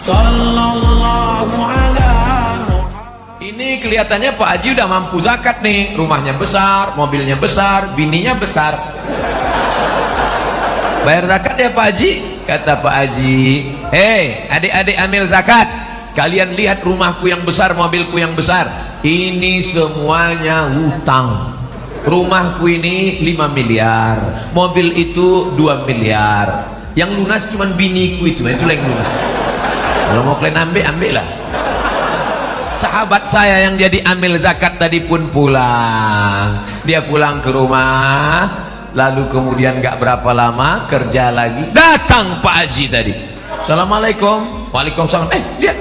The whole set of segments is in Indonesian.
Sallallahu ala. Ini kelihatannya Pak Haji udah mampu zakat nih, rumahnya besar, mobilnya besar, bininya besar. Bayar zakat ya Pak Haji? Kata Pak Haji, hei adik-adik amil zakat, kalian lihat rumahku yang besar, mobilku yang besar, ini semuanya hutang. Rumahku ini 5 miliar, mobil itu 2 miliar, yang lunas cuman biniku itulah yang lunas. Kalau mau kalian ambil lah. Sahabat saya yang jadi amil zakat tadi pun pulang. Dia pulang ke rumah, lalu kemudian gak berapa lama kerja lagi, datang Pak Haji tadi. Assalamualaikum. Waalaikumsalam. Lihat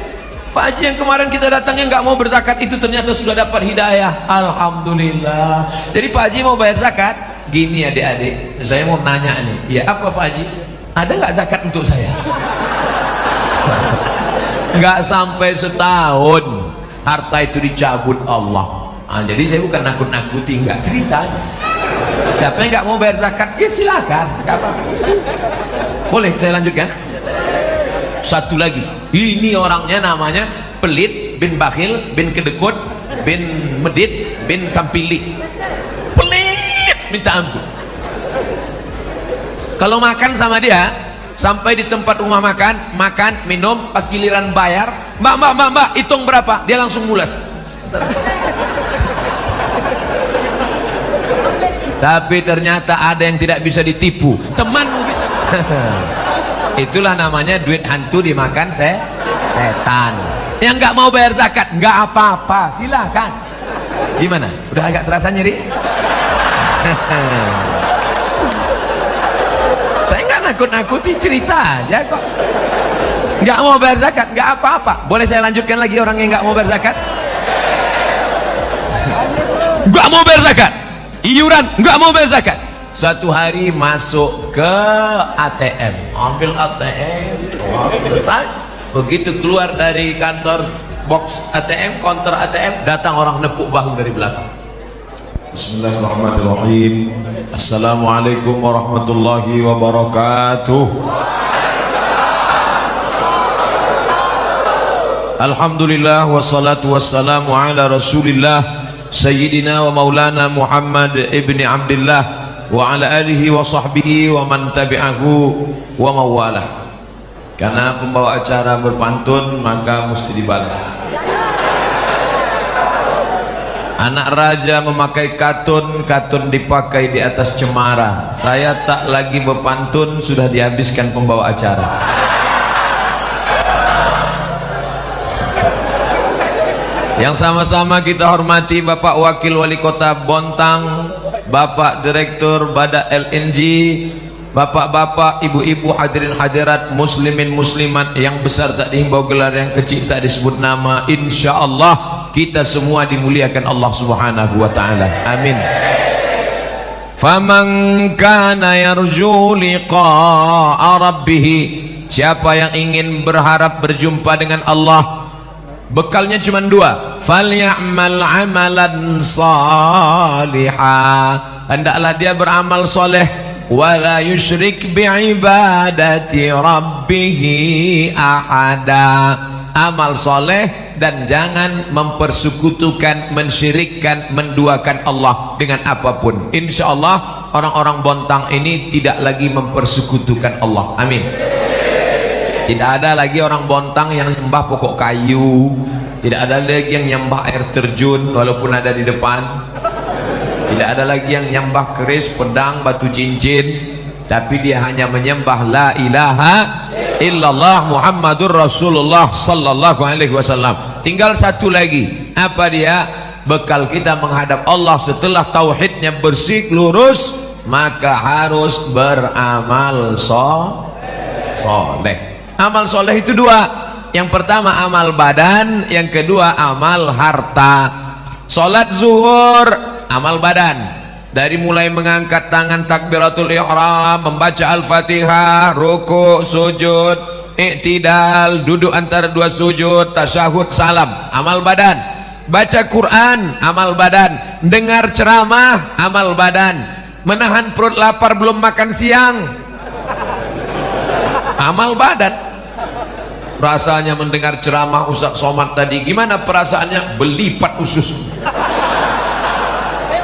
Pak Haji yang kemarin kita datangnya nggak mau berzakat itu ternyata sudah dapat hidayah. Alhamdulillah. Jadi Pak Haji mau bayar zakat. Gini adik-adik, saya mau nanya nih. Ya apa Pak Haji? Ada nggak zakat untuk saya? Nggak sampai setahun harta itu dicabut Allah. Jadi saya bukan nakut-nakuti, nggak ceritanya. Siapa yang nggak mau bayar zakat, ya silakan, nggak apa-apa. Boleh saya lanjutkan? Satu lagi, ini orangnya namanya pelit bin bakhil bin kedekut bin medit bin sampili. Pelit minta ampun. Kalau makan sama dia, sampai di tempat rumah makan, minum, pas giliran bayar, mbak, hitung berapa, dia langsung mulas. Tapi ternyata ada yang tidak bisa ditipu, temanmu bisa. Itulah namanya duit hantu dimakan setan. Yang nggak mau bayar zakat nggak apa-apa, silakan. Gimana? Udah agak terasa nyeri? Saya nggak nakut-nakuti, cerita aja kok. Nggak mau bayar zakat nggak apa-apa. Boleh saya lanjutkan lagi orang yang nggak mau bayar zakat? Nggak mau bayar zakat, iuran nggak mau bayar zakat. Suatu hari masuk ke ATM, ambil ATM, selesai. Begitu keluar dari kantor box ATM, counter ATM, datang orang nepuk bahu dari belakang. Bismillahirrahmanirrahim. Assalamualaikum warahmatullahi wabarakatuh. Alhamdulillah wassalatu wassalamu ala rasulillah Sayyidina wa maulana Muhammad ibni Abdillah wa ala alihi wa sahbihi wa man tabi'ahu wa mawalah. Karena pembawa acara berpantun maka mesti dibalas. Anak raja memakai katun, katun dipakai di atas cemara. Saya tak lagi berpantun, sudah dihabiskan pembawa acara. Yang sama-sama kita hormati Bapak Wakil Wali Kota Bontang, Bapak Direktur Badak LNG, bapak-bapak, ibu-ibu, hadirin hadirat, muslimin muslimat, yang besar tak dihimbau gelar, yang kecil tak disebut nama. Insya Allah kita semua dimuliakan Allah Subhanahu wa ta'ala. Amin. Faman kana yarju liqa'a rabbih, siapa yang ingin berharap berjumpa dengan Allah, bekalnya cuma dua. Falyamal amalan salihah, hendaklah dia beramal soleh. Wala yusyrik bi'ibadati rabbih ahada, amal soleh dan jangan mempersekutukan, mensyirikkan, menduakan Allah dengan apapun. Insya Allah orang-orang Bontang ini tidak lagi mempersekutukan Allah. Amin. Tidak ada lagi orang Bontang yang nyembah pokok kayu, tidak ada lagi yang nyembah air terjun walaupun ada di depan, tidak ada lagi yang nyembah keris, pedang, batu cincin, tapi dia hanya menyembah la ilaha illallah Muhammadur Rasulullah sallallahu alaihi wasallam. Tinggal satu lagi, apa dia? Bekal kita menghadap Allah setelah tauhidnya bersih lurus, maka harus beramal soleh. Amal soleh itu dua. Yang pertama amal badan, yang kedua amal harta. Salat zuhur amal badan, dari mulai mengangkat tangan takbiratul ihram, membaca al-fatihah, ruku, sujud, i'tidal, duduk antara dua sujud, tasyahud, salam, amal badan. Baca Quran amal badan, dengar ceramah amal badan, menahan perut lapar belum makan siang amal badan. Rasanya mendengar ceramah Ustaz Somad tadi, gimana perasaannya? Belipat usus.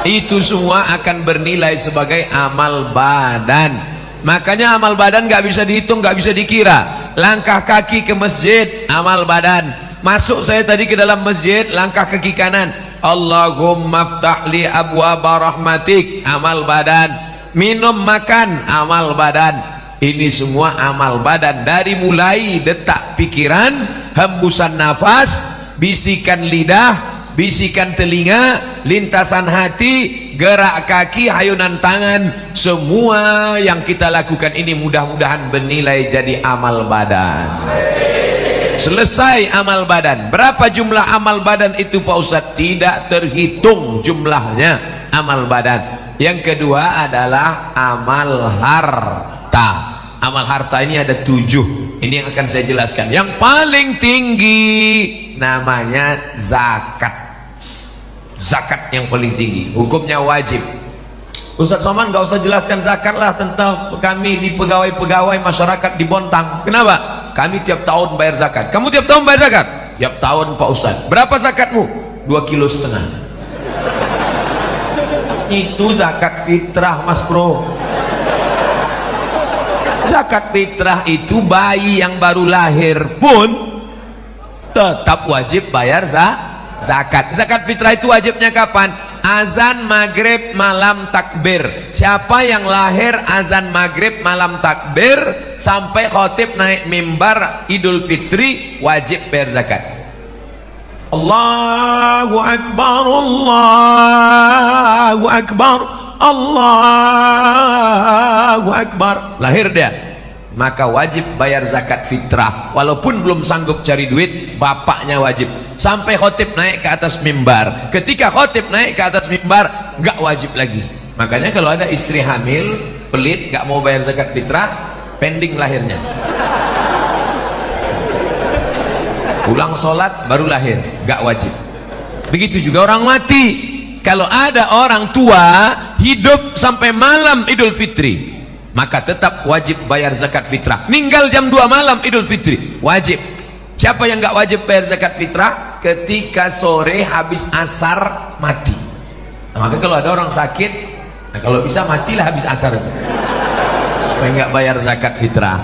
Itu semua akan bernilai sebagai amal badan. Makanya amal badan nggak bisa dihitung, nggak bisa dikira. Langkah kaki ke masjid, amal badan. Masuk saya tadi ke dalam masjid, langkah kaki kanan, Allahumma ftah li abwaba rahmatik, amal badan. Minum makan, amal badan. Ini semua amal badan. Dari mulai detak pikiran, hembusan nafas, bisikan lidah, bisikan telinga, lintasan hati, gerak kaki, hayunan tangan, semua yang kita lakukan ini mudah-mudahan bernilai jadi amal badan. Selesai amal badan. Berapa jumlah amal badan itu Pak Ustadz? Tidak terhitung jumlahnya amal badan. Yang kedua adalah amal harta. Amal harta ini ada 7. Ini yang akan saya jelaskan. Yang paling tinggi namanya zakat. Zakat yang paling tinggi, hukumnya wajib. Ustaz Somad nggak usah jelaskan zakat lah, tentang kami di pegawai-pegawai masyarakat di Bontang. Kenapa? Kami tiap tahun bayar zakat. Kamu tiap tahun bayar zakat? Tiap tahun Pak Ustaz. Berapa zakatmu? 2,5 kilo. Itu zakat fitrah Mas Bro. Zakat fitrah itu bayi yang baru lahir pun tetap wajib bayar zakat. Zakat fitrah itu wajibnya kapan? Azan maghrib malam takbir. Siapa yang lahir azan maghrib malam takbir sampai khotib naik mimbar Idul Fitri wajib bayar zakat. Allahu Akbar, Allahu Akbar, Allahu Akbar. Lahir dia, maka wajib bayar zakat fitrah. Walaupun belum sanggup cari duit, bapaknya wajib. Sampai khotib naik ke atas mimbar. Ketika khotib naik ke atas mimbar, gak wajib lagi. Makanya kalau ada istri hamil, pelit, gak mau bayar zakat fitrah, pending lahirnya. Pulang sholat baru lahir, gak wajib. Begitu juga orang mati. Kalau ada orang tua hidup sampai malam Idul Fitri, maka tetap wajib bayar zakat fitrah. Meninggal jam 2 malam Idul Fitri, wajib. Siapa yang gak wajib bayar zakat fitrah? Ketika sore habis asar mati. Nah, maka kalau ada orang sakit, nah kalau bisa matilah habis asar itu, supaya gak bayar zakat fitrah.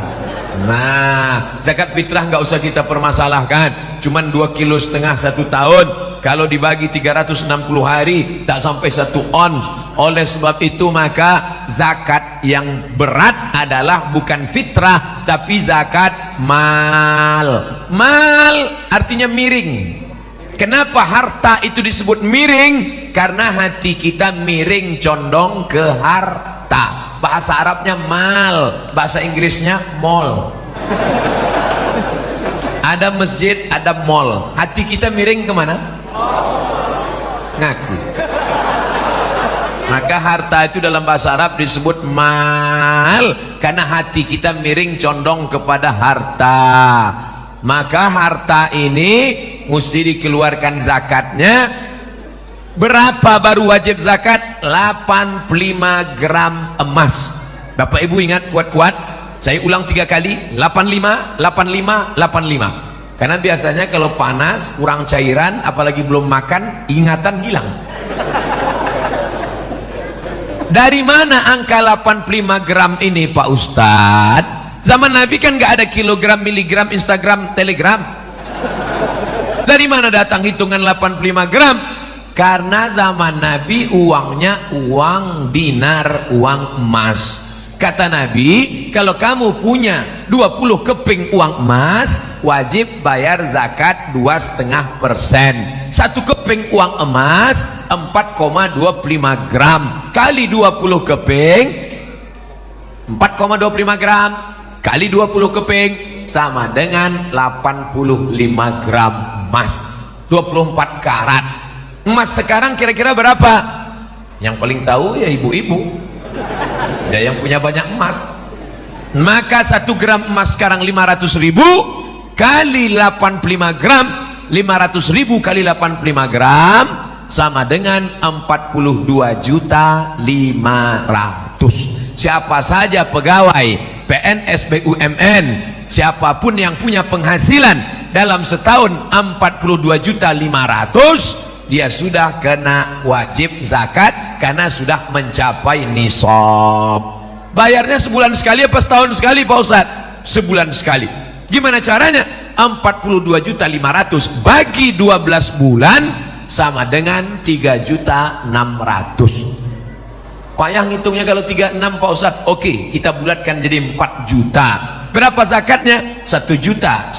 Nah, zakat fitrah gak usah kita permasalahkan. Cuman 2,5 kilo 1 tahun. Kalau dibagi 360 hari tak sampai 1 ons. Oleh sebab itu maka zakat yang berat adalah bukan fitrah tapi zakat mal. Mal artinya miring. Kenapa harta itu disebut miring? Karena hati kita miring condong ke harta. Bahasa Arabnya mal, bahasa Inggrisnya mall. Ada masjid, ada mall. Hati kita miring kemana? Ngaku. Maka harta itu dalam bahasa Arab disebut mal, karena hati kita miring condong kepada harta. Maka harta ini mesti dikeluarkan zakatnya. Berapa baru wajib zakat? 85 gram emas. Bapak Ibu ingat kuat-kuat? Saya ulang 3 kali, 85, 85, 85. Karena biasanya kalau panas, kurang cairan, apalagi belum makan, ingatan hilang. Dari mana angka 85 gram ini Pak Ustadz? Zaman Nabi kan gak ada kilogram, miligram, Instagram, telegram. Dari mana datang hitungan 85 gram? Karena zaman Nabi uangnya uang dinar, uang emas. Kata Nabi, kalau kamu punya 20 keping uang emas, wajib bayar zakat 2,5%. 1 keping uang emas 4,25 gram kali 20 keping, 4,25 gram kali 20 keping sama dengan 85 gram emas, 24 karat. Emas sekarang kira-kira berapa? Yang paling tahu ya ibu-ibu ya, yang punya banyak emas. Maka 1 gram emas sekarang 500.000 kali 85 gram, 500.000 kali 85 gram sama dengan 42.500.000. Siapa saja pegawai PNS BUMN siapapun yang punya penghasilan dalam setahun 42.500.000, dia sudah kena wajib zakat karena sudah mencapai nisab. Bayarnya sebulan sekali apa setahun sekali Pak Ustadz? Sebulan sekali. Gimana caranya? 42.500.000 bagi 12 bulan sama dengan 3.600.000. Payah ngitungnya kalau 36 Pak Ustadz. Oke, kita bulatkan jadi 4 juta. Berapa zakatnya? 1.100.000,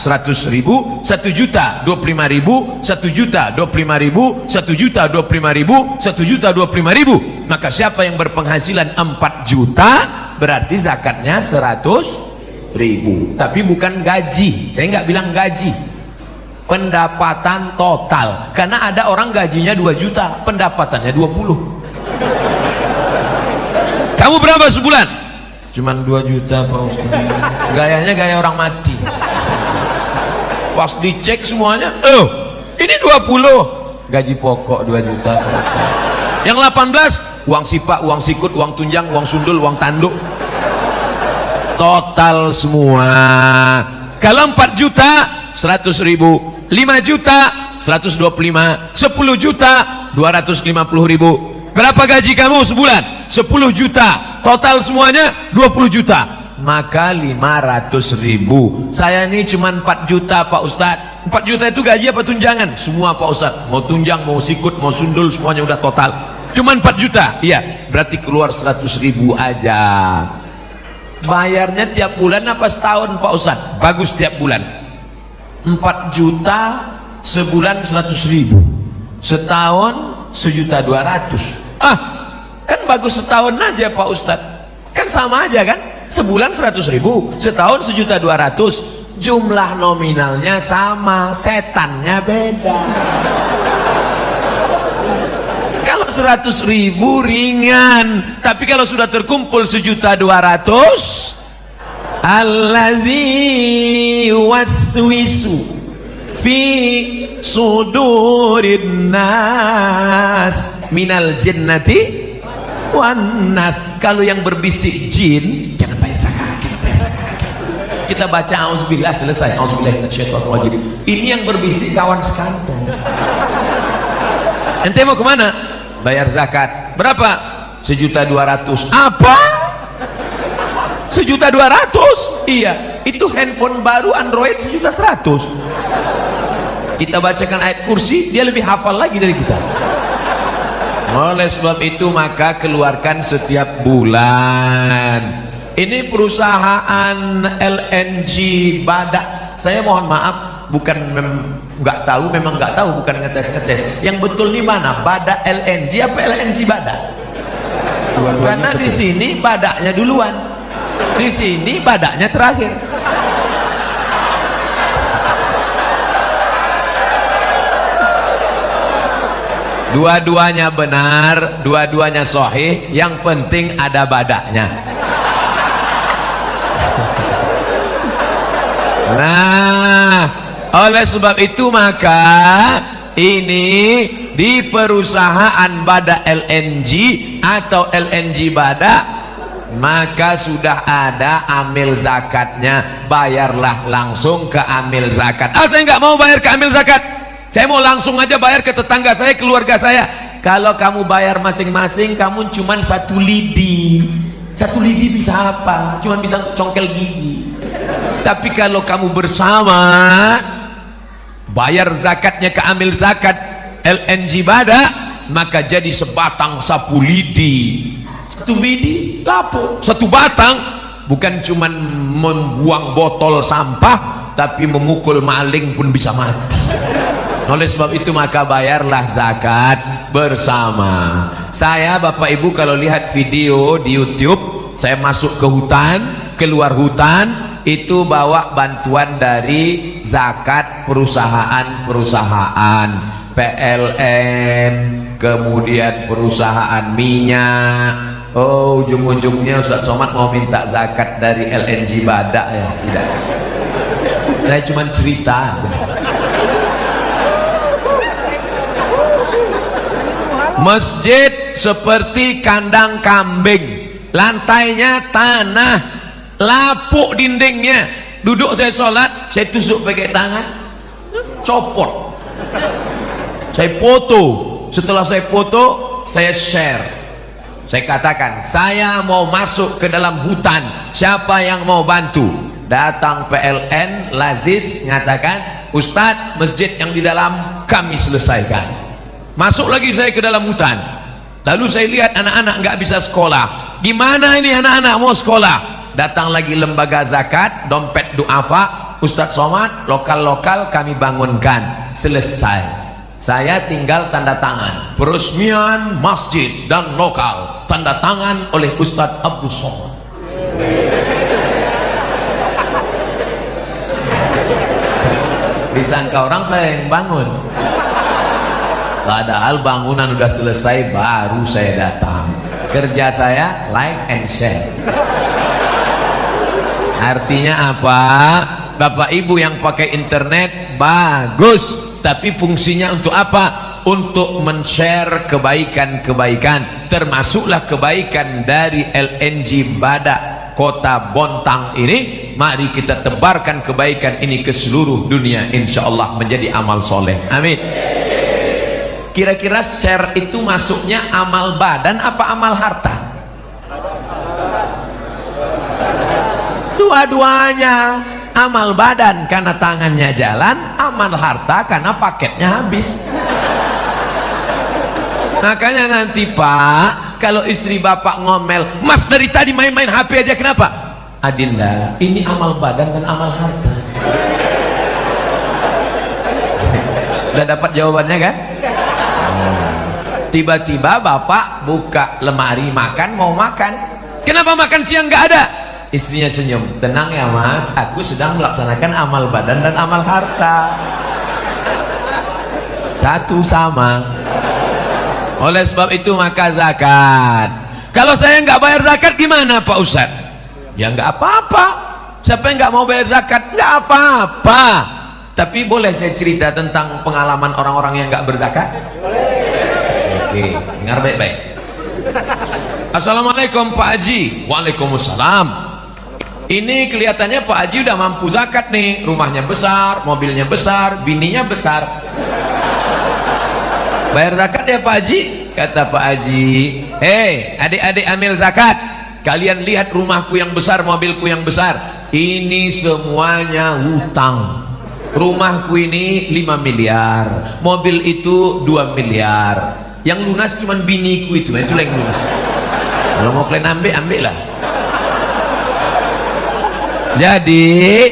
1.025.000, 1.025.000, 1.025.000, 1.025.000, 1.025.000. Maka siapa yang berpenghasilan 4 juta berarti zakatnya 100.000. Tapi bukan gaji. Saya nggak bilang gaji, pendapatan total. Karena ada orang gajinya 2 juta, pendapatannya 20. Kamu berapa sebulan? Cuman 2 juta Pak Ustaz. Gayanya gaya orang mati. Pas dicek semuanya, oh ini 20. Gaji pokok 2 juta Pak Ustaz. Yang 18 uang sipak, uang sikut, uang tunjang, uang sundul, uang tanduk, total semua. Kalau 4 juta 100.000, 5 juta 125, 10 juta 250.000. Berapa gaji kamu sebulan? 10 juta, total semuanya 20 juta, maka 500.000. Saya ini cuma 4 juta Pak Ustadz. 4 juta itu gaji apa tunjangan? Semua Pak Ustadz, mau tunjang, mau sikut, mau sundul, semuanya udah total. Cuman 4 juta, iya, berarti keluar 100.000 aja. Bayarnya tiap bulan apa setahun Pak Ustadz? Bagus tiap bulan. 4 juta sebulan 100.000, setahun 1.200.000. Kan bagus setahun aja Pak Ustadz. Kan sama aja kan? Sebulan 100.000, setahun 1.200.000. Jumlah nominalnya sama, setannya beda. 100.000 ringan, tapi kalau sudah terkumpul 1.200.000, alladzi waswisu fi sudurin nas minal jinnati wan nas. Kalau yang berbisik jin, jangan bayar zakat, jangan bayar zakat. Kita baca auzubillah, selesai. Auzubillah minasyaitonir rajim. Ini yang berbisik kawan sekantong. Ente mau kemana? Bayar zakat. Berapa? 1.200.000. Apa? 1.200.000? Iya, itu handphone baru Android 1.100.000. Kita bacakan ayat kursi, dia lebih hafal lagi dari kita. Oleh sebab itu maka keluarkan setiap bulan. Ini perusahaan LNG Badak. Saya mohon maaf, bukan nggak tahu, memang nggak tahu, bukan ngetes. Yang betul di mana? Badak LNG apa LNG Badak? Karena di sini badaknya duluan, di sini badaknya terakhir. Dua-duanya benar, dua-duanya sahih. Yang penting ada badaknya. Nah, oleh sebab itu maka ini di perusahaan Badak LNG atau LNG Badak, maka sudah ada amil zakatnya. Bayarlah langsung ke amil zakat. Saya nggak mau bayar ke amil zakat, saya mau langsung aja bayar ke tetangga saya, keluarga saya. Kalau kamu bayar masing-masing, kamu cuma 1 lidi. 1 lidi bisa apa? Cuma bisa congkel gigi. Tapi kalau kamu bersama bayar zakatnya ke amil zakat LNG Badak, maka jadi sebatang sapu lidi. 1 lidi lapo, 1 batang. Bukan cuma membuang botol sampah, tapi memukul maling pun bisa mati. Oleh sebab itu maka bayarlah zakat bersama. Saya Bapak Ibu kalau lihat video di YouTube, saya masuk ke hutan, keluar hutan, itu bawa bantuan dari zakat perusahaan-perusahaan PLN, kemudian perusahaan minyak. Oh, ujung-ujungnya Ustaz Somad mau minta zakat dari LNG Badak ya? Tidak, saya cuma cerita aja. Masjid seperti kandang kambing, lantainya tanah, lapuk dindingnya, Duduk saya sholat, saya tusuk pakai tangan, copot. Saya foto. Setelah saya foto, saya share. Saya katakan, saya mau masuk ke dalam hutan, siapa yang mau bantu? Datang PLN Lazis ngatakan, Ustadz, masjid yang di dalam kami selesaikan. Masuk lagi saya ke dalam hutan, lalu saya lihat anak-anak nggak bisa sekolah. Gimana ini anak-anak mau sekolah? Datang lagi lembaga zakat, dompet duafa, Ustadz Somad, lokal-lokal kami bangunkan. Selesai. Saya tinggal tanda tangan peresmian masjid dan lokal, tanda tangan oleh Ustadz Abdul Somad. Disangka orang saya yang bangun, padahal bangunan udah selesai baru saya datang. Kerja saya like and share. Artinya apa? Bapak ibu yang pakai internet bagus, tapi fungsinya untuk apa? Untuk men-share kebaikan-kebaikan, termasuklah kebaikan dari LNG Badak Kota Bontang ini. Mari kita tebarkan kebaikan ini ke seluruh dunia, insya Allah menjadi amal soleh. Amin. Kira-kira share itu masuknya amal badan apa amal harta? Dua-duanya. Amal badan karena tangannya jalan, amal harta karena paketnya habis. Makanya nanti Pak, kalau istri bapak ngomel, Mas dari tadi main-main HP aja, kenapa? Adinda, ini amal badan dan amal harta. Udah dapat jawabannya kan? Tiba-tiba bapak buka lemari makan, mau makan. Kenapa makan siang nggak ada? Istrinya senyum, tenang ya mas, aku sedang melaksanakan amal badan dan amal harta, satu sama. Oleh sebab itu maka zakat. Kalau saya nggak bayar zakat gimana Pak Ustadz? Ya nggak apa-apa. Siapa yang nggak mau bayar zakat? Nggak apa-apa. Tapi boleh saya cerita tentang pengalaman orang-orang yang nggak berzakat? Oke, dengar baik-baik. Assalamualaikum Pak Haji. Waalaikumsalam. Ini kelihatannya Pak Haji udah mampu zakat nih, rumahnya besar, mobilnya besar, bininya besar. Bayar zakat ya Pak Haji? Kata Pak Haji, hei adik-adik amil zakat, kalian lihat rumahku yang besar, mobilku yang besar, ini semuanya hutang. Rumahku ini 5 miliar, mobil itu 2 miliar, yang lunas cuman biniku itu yang lunas. Kalau mau kalian ambil lah. Jadi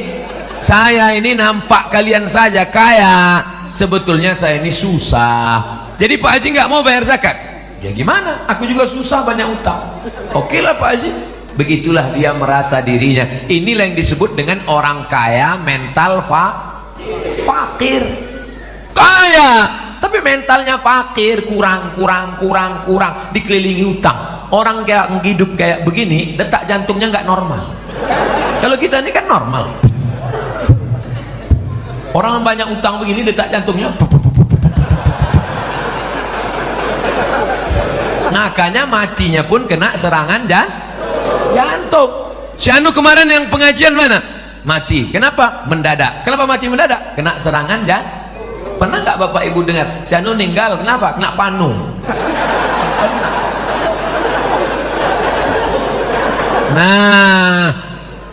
saya ini nampak kalian saja kaya, sebetulnya saya ini susah. Jadi Pak Haji nggak mau bayar zakat. Ya gimana? Aku juga susah, banyak utang. Oke lah Pak Haji. Begitulah dia merasa dirinya. Inilah yang disebut dengan orang kaya mental fakir. Kaya tapi mentalnya fakir, kurang, dikelilingi utang. Orang kayak hidup kayak begini, detak jantungnya nggak normal. Kalau kita ini kan normal. Orang yang banyak utang begini, detak jantungnya. Makanya matinya pun kena serangan jantung. Si Anu kemarin yang pengajian mana? Mati. Kenapa? Mendadak. Kenapa mati mendadak? Kena serangan jantung. Pernah nggak Bapak Ibu dengar? Si Anu meninggal. Kenapa? Kena panu. Nah,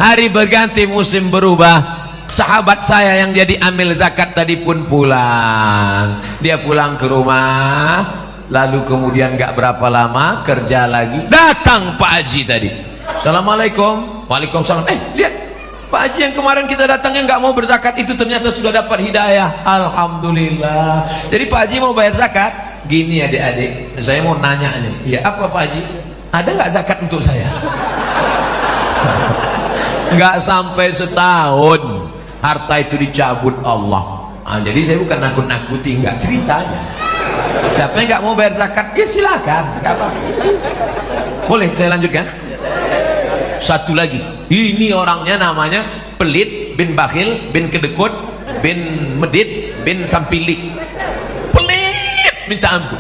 hari berganti musim berubah. Sahabat saya yang jadi amil zakat tadi pun pulang. Dia pulang ke rumah, lalu kemudian gak berapa lama kerja lagi, datang Pak Haji tadi. Assalamualaikum. Waalaikumsalam. Lihat Pak Haji yang kemarin kita datangnya nggak mau berzakat itu ternyata sudah dapat hidayah. Alhamdulillah. Jadi Pak Haji mau bayar zakat. Gini adik-adik, saya mau nanya nih. Ya apa Pak Haji? Ada nggak zakat untuk saya? Nggak sampai setahun harta itu dicabut Allah. Jadi saya bukan nakut-nakuti, nggak, ceritanya. Siapa yang nggak mau bayar zakat, ya silakan, nggak apa. Boleh saya lanjutkan? Satu lagi, ini orangnya namanya pelit bin bakhil bin kedekut bin medit bin sampili. Pelit minta ampun.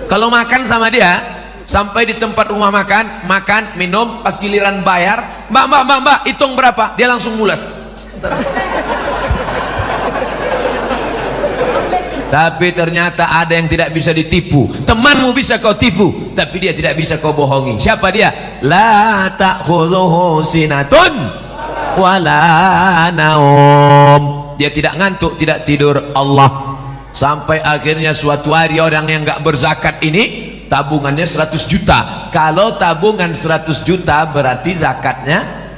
Kalau makan sama dia, sampai di tempat rumah makan, minum, pas giliran bayar mbak, hitung berapa, dia langsung mulas. Tapi ternyata ada yang tidak bisa ditipu. Temanmu bisa kau tipu, tapi dia tidak bisa kau bohongi. Siapa dia? La ta'khudhuhu sinatun wala naum. Dia tidak ngantuk, tidak tidur. Allah. Sampai akhirnya suatu hari orang yang nggak berzakat ini tabungannya 100 juta. Kalau tabungan 100 juta berarti zakatnya,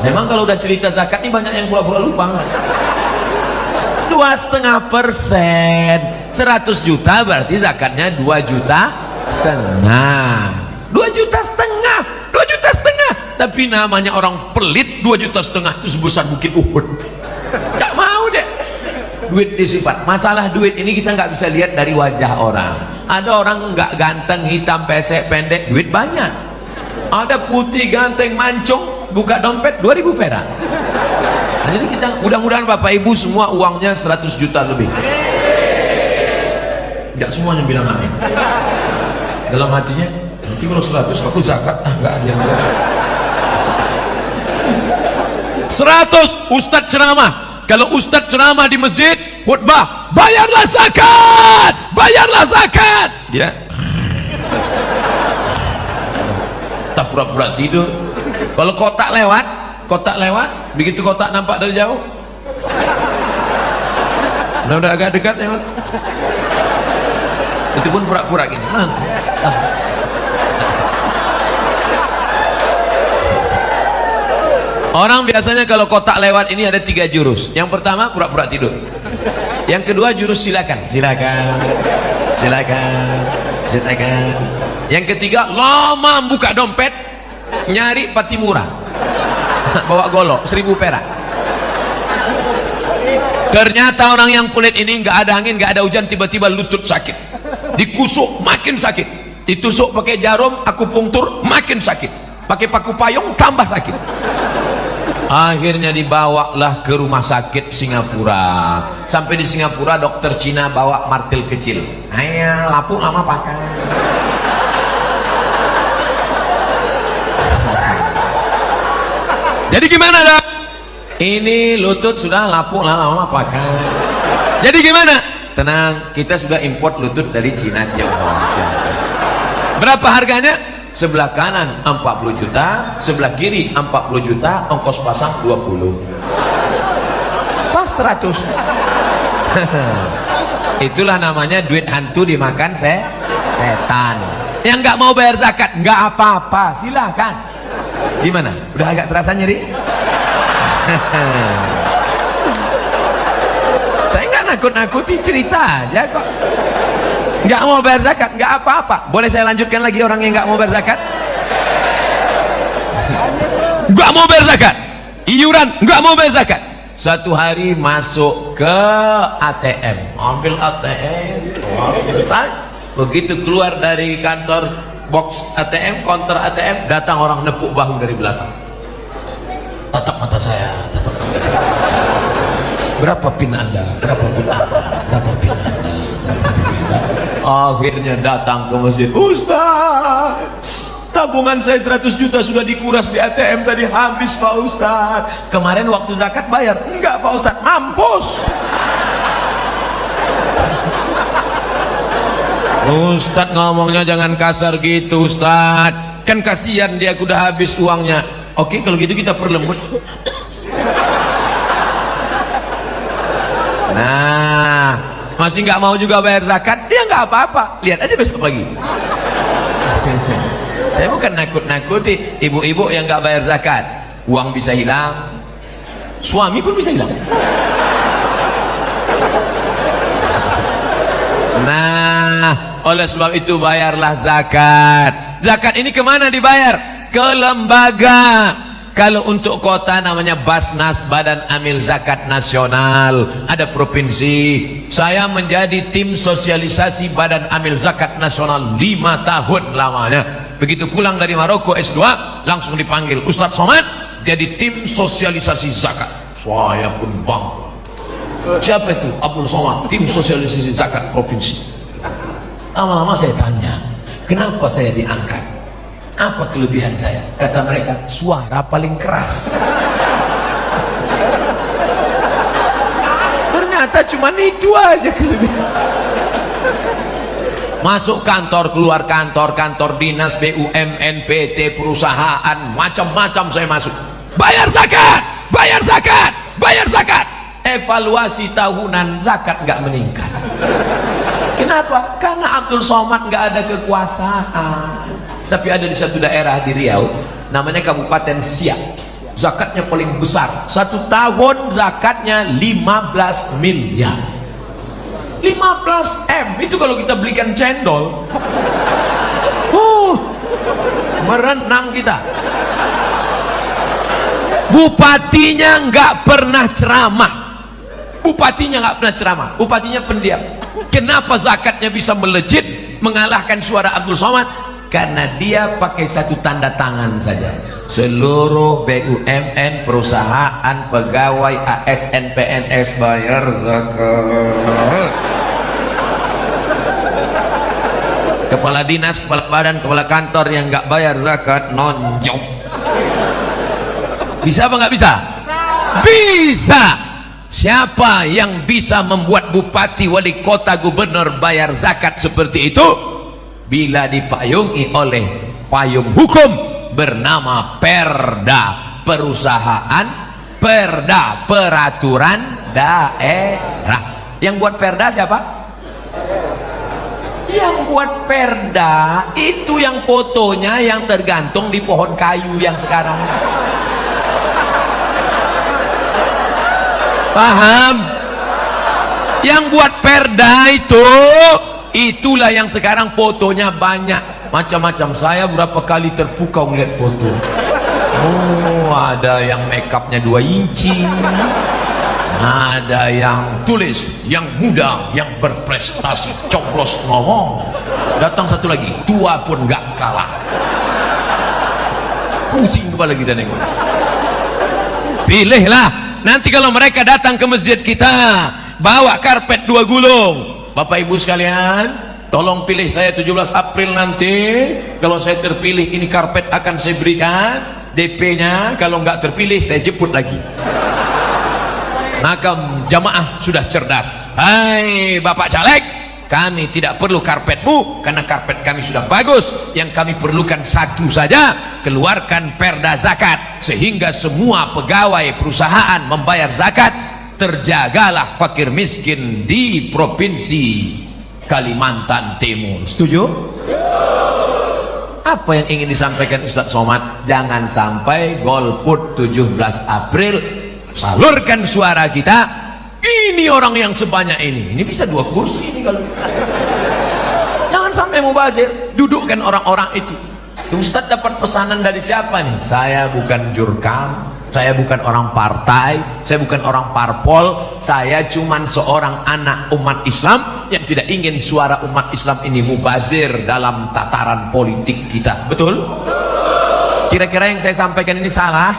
memang kalau udah cerita zakat ini banyak yang pura-pura lupa. 2,5%. 100 juta berarti zakatnya 2,5 juta. 2,5 juta. Tapi namanya orang pelit. 2,5 juta itu sebesar bukit Uhud. Gak mau deh duit disifat. Masalah duit ini kita nggak bisa lihat dari wajah orang. Ada orang nggak ganteng, hitam, pesek, pendek, duit banyak. Ada putih, ganteng, mancung, buka dompet 2.000 perak. Nah, jadi kita mudah-mudahan Bapak Ibu semua uangnya 100 juta lebih. Nggak semuanya bilang amin. Dalam hatinya, nanti kalau 100 aku zakat, nggak ada yang 100 Ustadz ceramah. Kalau Ustadz ceramah di masjid, khutbah, bayarlah zakat, dia tak pura-pura tidur. Kalau kotak lewat, begitu kotak nampak dari jauh, udah agak dekat lewat, itu pun pura-pura gini. Orang biasanya kalau kotak lewat ini ada 3 jurus. Yang pertama pura-pura tidur. Yang kedua jurus silakan. Yang ketiga lama buka dompet, nyari Patimura, bawa golok 1.000 perak. Ternyata orang yang kulit ini nggak ada angin, nggak ada hujan, tiba-tiba lutut sakit, dikusuk makin sakit, ditusuk pakai jarum akupunktur makin sakit, pakai paku payung tambah sakit. Akhirnya dibawalah ke rumah sakit Singapura. Sampai di Singapura dokter Cina bawa martil kecil. Ayo lapuk lama pakai. Jadi gimana dok? Ini lutut sudah lapuk lama pakai. Jadi gimana? Tenang, kita sudah import lutut dari Cina. Berapa harganya? Sebelah kanan 40 juta, sebelah kiri 40 juta, ongkos pasang 20. Pas 100. Itulah namanya duit hantu dimakan setan. Yang nggak mau bayar zakat nggak apa-apa, silakan. Gimana? Udah agak terasa nyeri? Saya nggak nakut-nakuti, cerita aja kok. Nggak mau bayar zakat nggak apa-apa. Boleh saya lanjutkan lagi orang yang nggak mau bayar zakat? Nggak mau bayar zakat, iuran nggak mau bayar zakat. Satu hari masuk ke ATM, ambil ATM, selesai. Begitu keluar dari kantor box ATM, counter ATM, datang orang nepuk bahu dari belakang. Tatap mata saya. Berapa pin Anda? Akhirnya datang ke masjid. Ustaz, tabungan saya 100 juta sudah dikuras di ATM tadi, habis Pak Ustaz. Kemarin waktu zakat bayar? Enggak Pak Ustaz, mampus. Ustaz ngomongnya jangan kasar gitu Ustaz, kan kasihan dia udah habis uangnya. Oke kalau gitu kita perlembut. Nah, masih nggak mau juga bayar zakat, dia nggak apa-apa, lihat aja besok lagi. Saya bukan nakut-nakuti ibu-ibu yang nggak bayar zakat. Uang bisa hilang, suami pun bisa hilang. Nah, oleh sebab itu bayarlah zakat. Zakat ini kemana dibayar? Ke lembaga. Kalau untuk kota namanya Basnas, Badan Amil Zakat Nasional. Ada provinsi. Saya menjadi tim sosialisasi Badan Amil Zakat Nasional 5 tahun lamanya. Begitu pulang dari Maroko S2, langsung dipanggil Ustadz Somad jadi tim sosialisasi zakat. Saya pun bangga. Siapa itu? Abdul Somad, tim sosialisasi zakat provinsi. Lama-lama saya tanya, kenapa saya diangkat? Apa kelebihan saya? Kata mereka, suara paling keras. Ternyata cuma itu aja kelebihan. Masuk kantor, keluar kantor, kantor dinas, BUMN, PT, perusahaan, macam-macam saya masuk. Bayar zakat, bayar zakat, bayar zakat. Evaluasi tahunan zakat nggak meningkat. Kenapa? Karena Abdul Somad nggak ada kekuasaan. Tapi ada di satu daerah di Riau, namanya Kabupaten Siak. Zakatnya paling besar. Satu tahun zakatnya 15 miliar. 15 M. Itu kalau kita belikan cendol. Merenang kita. Bupatinya nggak pernah ceramah. Bupatinya nggak pernah ceramah. Bupatinya pendiam. Kenapa zakatnya bisa melejit mengalahkan suara Abdul Somad? Karena dia pakai satu tanda tangan saja. Seluruh BUMN, perusahaan, pegawai, ASN, PNS bayar zakat. Kepala dinas, kepala badan, kepala kantor yang nggak bayar zakat nonjok. Bisa apa nggak bisa? Bisa. Siapa yang bisa membuat bupati, wali kota, gubernur bayar zakat seperti itu? Bila dipayungi oleh payung hukum bernama Perda, perusahaan, Perda, peraturan daerah. Yang buat Perda siapa? Yang buat Perda itu yang fotonya yang tergantung di pohon kayu yang sekarang. Paham? Yang buat Perda itu, itulah yang sekarang fotonya banyak macam-macam. Saya berapa kali terpukau melihat foto. Oh, ada yang make upnya 2 inci, ada yang tulis yang muda, yang berprestasi, coblos ngomong. Datang satu lagi, tua pun gak kalah. Pusing kepala kita nengok. Pilihlah. Nanti kalau mereka datang ke masjid kita, bawa karpet 2 gulung. Bapak ibu sekalian, tolong pilih saya 17 April nanti. Kalau saya terpilih, ini karpet akan saya berikan DP-nya. Kalau nggak terpilih, saya jemput lagi. Maka jamaah sudah cerdas. Hai Bapak caleg, kami tidak perlu karpetmu karena karpet kami sudah bagus. Yang kami perlukan satu saja, keluarkan perda zakat sehingga semua pegawai perusahaan membayar zakat. Terjagalah fakir miskin di provinsi Kalimantan Timur. Setuju? Apa yang ingin disampaikan Ustadz Somad? Jangan sampai golput 17 April, salurkan suara kita. Ini orang yang sebanyak ini bisa 2 kursi ini kalau. Jangan sampai mubazir. Dudukkan orang-orang itu. Ustadz dapat pesanan dari siapa nih? Saya bukan jurkam, saya bukan orang partai, saya bukan orang parpol, saya cuman seorang anak umat Islam yang tidak ingin suara umat Islam ini mubazir dalam tataran politik kita. Betul? Kira-kira yang saya sampaikan ini salah?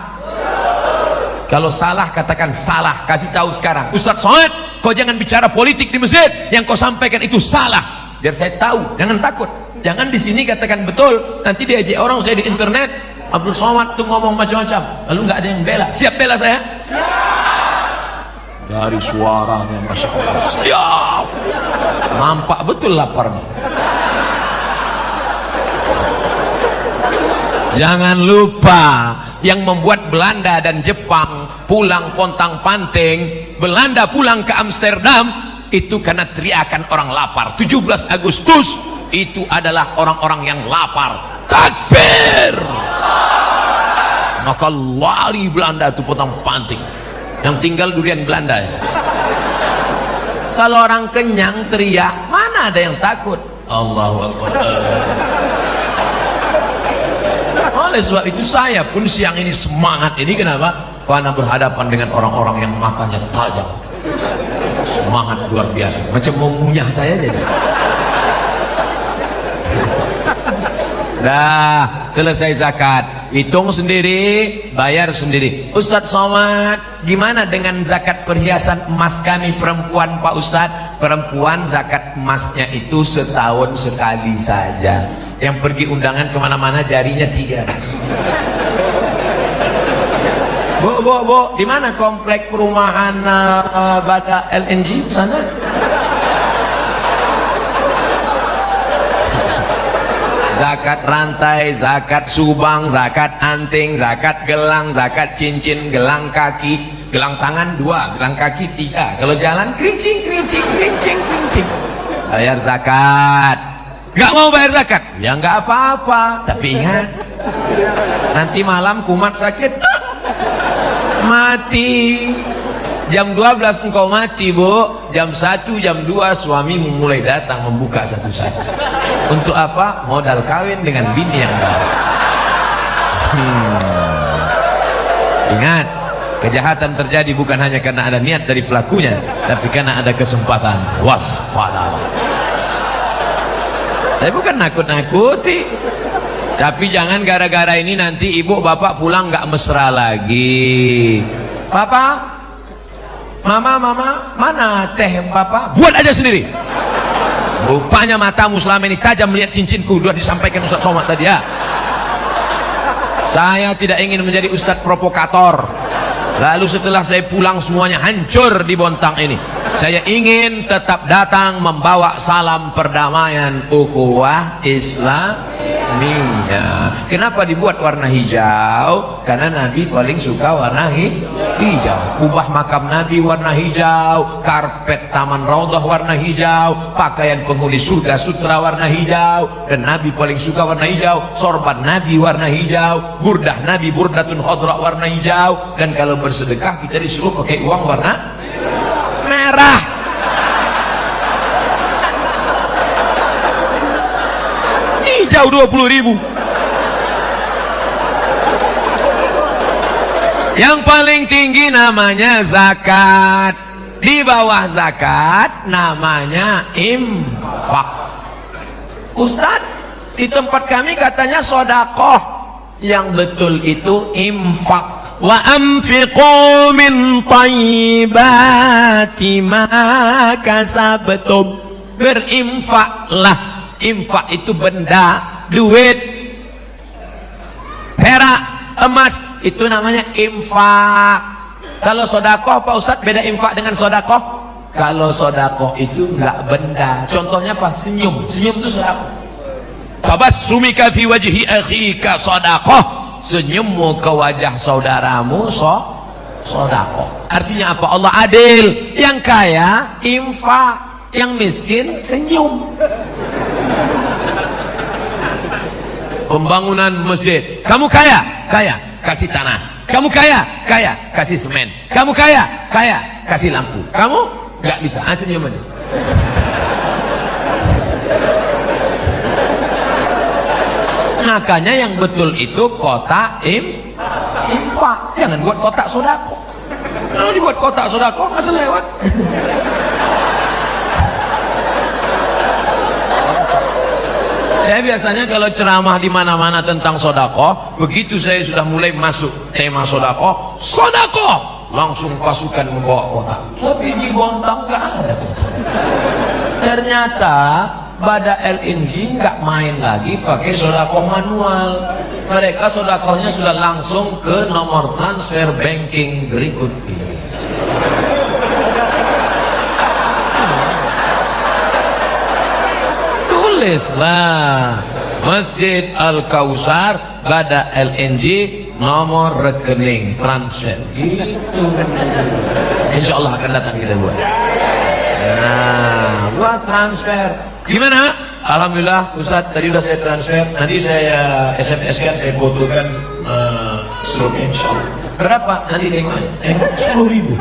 Kalau salah katakan salah, kasih tahu sekarang. Ustadz Somad, kau jangan bicara politik di masjid, yang kau sampaikan itu salah. Biar saya tahu, jangan takut. Jangan di sini katakan betul, nanti diajak orang saya di internet. Abdul Somad tuh ngomong macam-macam, lalu nggak ada yang bela. Siap bela saya? Dari suaranya, masya Allah, siap. Nampak betul laparnya. Jangan lupa, yang membuat Belanda dan Jepang pulang pontang-panting, Belanda pulang ke Amsterdam itu karena teriakan orang lapar. 17 Agustus itu adalah orang-orang yang lapar. Takbir! Maka lari Belanda itu pontang-panting. Yang tinggal durian Belanda ya. Kalau orang kenyang teriak, mana ada yang takut? Allahu Akbar. Oleh sebab itu saya pun siang ini semangat ini. Kenapa? Karena berhadapan dengan orang-orang yang matanya tajam. Semangat luar biasa, macam mau munyah saya jadi. Dah selesai zakat, hitung sendiri, bayar sendiri. Ustadz Somad, gimana dengan zakat perhiasan emas kami perempuan Pak Ustadz? Perempuan zakat emasnya itu setahun sekali saja. yang pergi undangan kemana-mana jarinya 3. Bu, di mana komplek perumahan Bada LNG sana? Zakat rantai, zakat subang, zakat anting, zakat gelang, zakat cincin, gelang kaki, gelang tangan 2, gelang kaki 3. Kalau jalan kerincing. Bayar zakat. Nggak mau bayar zakat? Ya nggak apa-apa. Tapi ingat, nanti malam kumat sakit, mati. Jam 12 engkau mati, Bu. Jam 1, jam 2 suami mulai datang membuka satu-satu. Untuk apa? Modal kawin dengan bini yang baru. Ingat, kejahatan terjadi bukan hanya karena ada niat dari pelakunya, tapi karena ada kesempatan. Waspada. Saya bukan nakut-nakuti, tapi jangan gara-gara ini nanti ibu bapak pulang nggak mesra lagi. Papa, mama, mana teh papa? Buat aja sendiri. Rupanya matamu selama ini tajam melihat cincinku, sudah disampaikan Ustaz Somad tadi ya. Saya tidak ingin menjadi ustadz provokator, lalu setelah saya pulang semuanya hancur di Bontang ini. Saya ingin tetap datang membawa salam perdamaian ukhuwah Islamiyah. Kenapa dibuat warna hijau? Karena Nabi paling suka warna hijau. Kubah makam Nabi warna hijau, karpet taman Raudhah warna hijau, pakaian penghuni surga sutra warna hijau, dan Nabi paling suka warna hijau. Sorban Nabi warna hijau, burdah Nabi burdatun khadra warna hijau, dan kalau bersedekah kita disuruh pakai uang warna merah. Hijau 20.000. Yang paling tinggi namanya zakat. Di bawah zakat namanya infak. Ustadz, di tempat kami katanya sodakoh. Yang betul itu infak. Wa anfiqu min thayyibati ma kasabtum. Berinfaklah. Infak itu benda, duit, perak, emas, itu namanya infak. Kalau sodakoh Pak Ustadz, beda infak dengan sodakoh. Kalau sodakoh itu enggak benda. Contohnya apa? Senyum. Senyum itu sodakoh. Tabassumika fi wajhi akhika sodakoh. Senyummu ke wajah saudaramu sodakoh. Artinya apa? Allah adil. Yang kaya infak, yang miskin senyum. Pembangunan masjid, kamu kaya kasih tanah. Kamu kaya kasih semen. Kamu kaya kasih lampu. Kamu nggak bisa, senyum aja. Makanya yang betul itu kotak infak. Jangan buat kotak sodako. Kalau dibuat kotak sodako nggak selewat. Saya biasanya kalau ceramah di mana-mana tentang sodako, begitu saya sudah mulai masuk tema sodako, langsung pasukan membawa kotak. Tapi di Bontang nggak ada kotak. Ternyata Bada LNG nggak main lagi pakai sodako manual. Mereka sodakohnya sudah langsung ke nomor transfer banking berikut ini. Tulislah Masjid Al-Kausar Bada LNG nomor rekening transfer gitu. Insya Allah akan datang kita buat. Nah, buat transfer. Gimana? Alhamdulillah Ustadz, tadi udah saya transfer. Nanti saya SMS kan, saya fotokan struknya insya Allah. Berapa? Nanti tengok 10.000.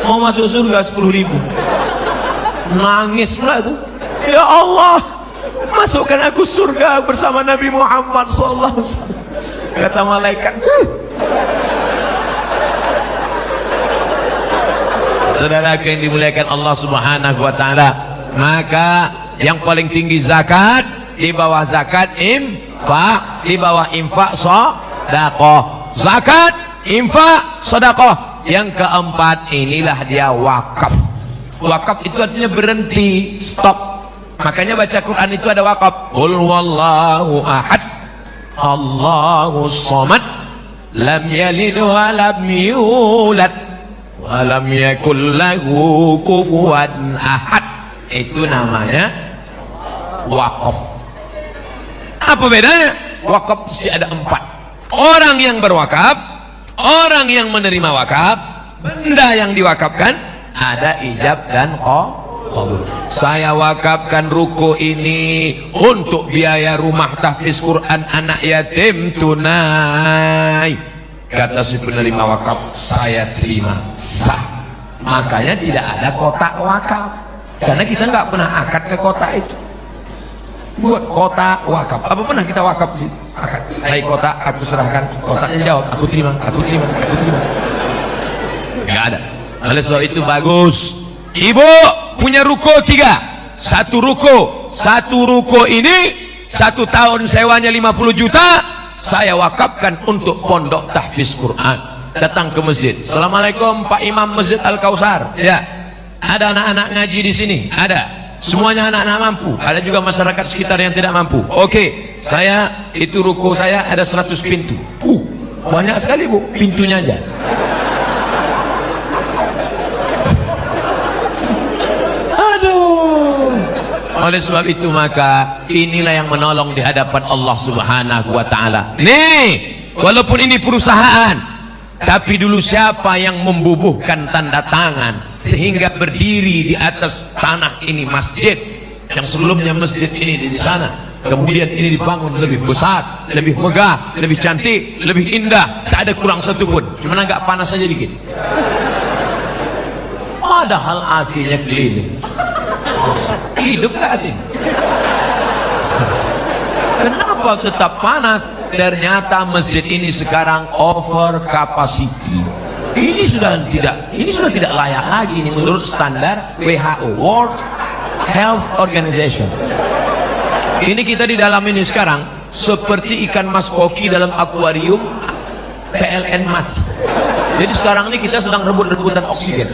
Mau masuk surga 10.000. Nangis pula tuh. Ya Allah, masukkan aku surga bersama Nabi Muhammad SAW. Kata malaikat. Saudara yang dimuliakan Allah Subhanahu wa taala, maka yang paling tinggi zakat, di bawah zakat infak, di bawah infak sedekah. Zakat, infak, sedekah. Yang keempat inilah dia wakaf. Wakaf itu artinya berhenti, stop. Makanya baca Quran itu ada wakaf. Qul wallahu ahad, Allahus samad, lam yalid wa lam yulad, wa lam yakul lahu kufuwan ahad. Itu namanya wakaf. Apa bedanya? Wakaf mesti ada 4. Orang yang berwakaf, orang yang menerima wakaf, benda yang diwakafkan, ada ijab dan qabul. Saya wakafkan ruko ini untuk biaya rumah tahfiz Quran anak yatim tunai. Kata si penerima wakaf, saya terima, sah. Makanya tidak ada kotak wakaf, karena kita nggak pernah akad ke kotak itu. Buat kotak wakaf, apa pernah kita wakaf sih? Akad. Hai kotak, aku serahkan. Kotaknya jawab, aku terima, aku terima, aku terima. Nggak ada. Oleh sebab itu bagus. Ibu punya ruko 3. Satu ruko ini 1 tahun sewanya 50 juta. Saya wakafkan untuk pondok tahfiz Quran. Datang ke masjid. Assalamualaikum Pak Imam Masjid Al Kausar. Ya. Ada anak-anak ngaji di sini. Ada. Semuanya anak-anak mampu. Ada juga masyarakat sekitar yang tidak mampu. Oke. Saya itu ruko saya ada 100 pintu. Banyak sekali Bu pintunya aja. Oleh sebab itu maka inilah yang menolong di hadapan Allah Subhanahu wa taala. Nih, walaupun ini perusahaan, tapi dulu siapa yang membubuhkan tanda tangan sehingga berdiri di atas tanah ini masjid yang sebelumnya masjid ini di sana. Kemudian ini dibangun lebih besar, lebih megah, lebih cantik, lebih indah, tak ada kurang satu pun. Cuma agak panas saja dikit. Padahal AC-nya keliling. Hidup gak asing? Kenapa tetap panas? Ternyata masjid ini sekarang over capacity. Ini sudah tidak layak lagi ini menurut standar WHO, World Health Organization. Ini kita di dalam ini sekarang seperti ikan mas koki dalam akuarium PLN mati. Jadi sekarang ini kita sedang rebut-rebutan oksigen.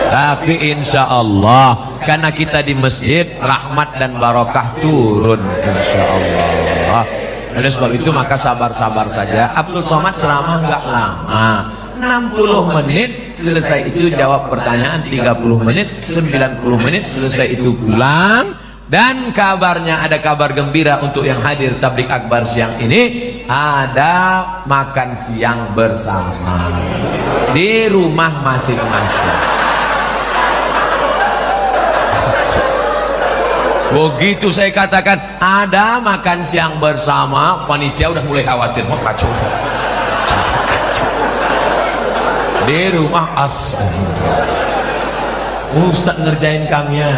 Tapi insya Allah karena kita di masjid, rahmat dan barokah turun insya Allah. Oleh sebab itu maka sabar-sabar saja. Abdul Somad ceramah nggak lama, 60 menit selesai itu jawab pertanyaan, 30 menit, 90 menit selesai itu pulang. Dan kabarnya ada kabar gembira untuk yang hadir tablik akbar siang ini, ada makan siang bersama di rumah masing-masing. Begitu saya katakan ada makan siang bersama, panitia udah mulai khawatir, mau kacau di rumah Ustaz ngerjain kami ya.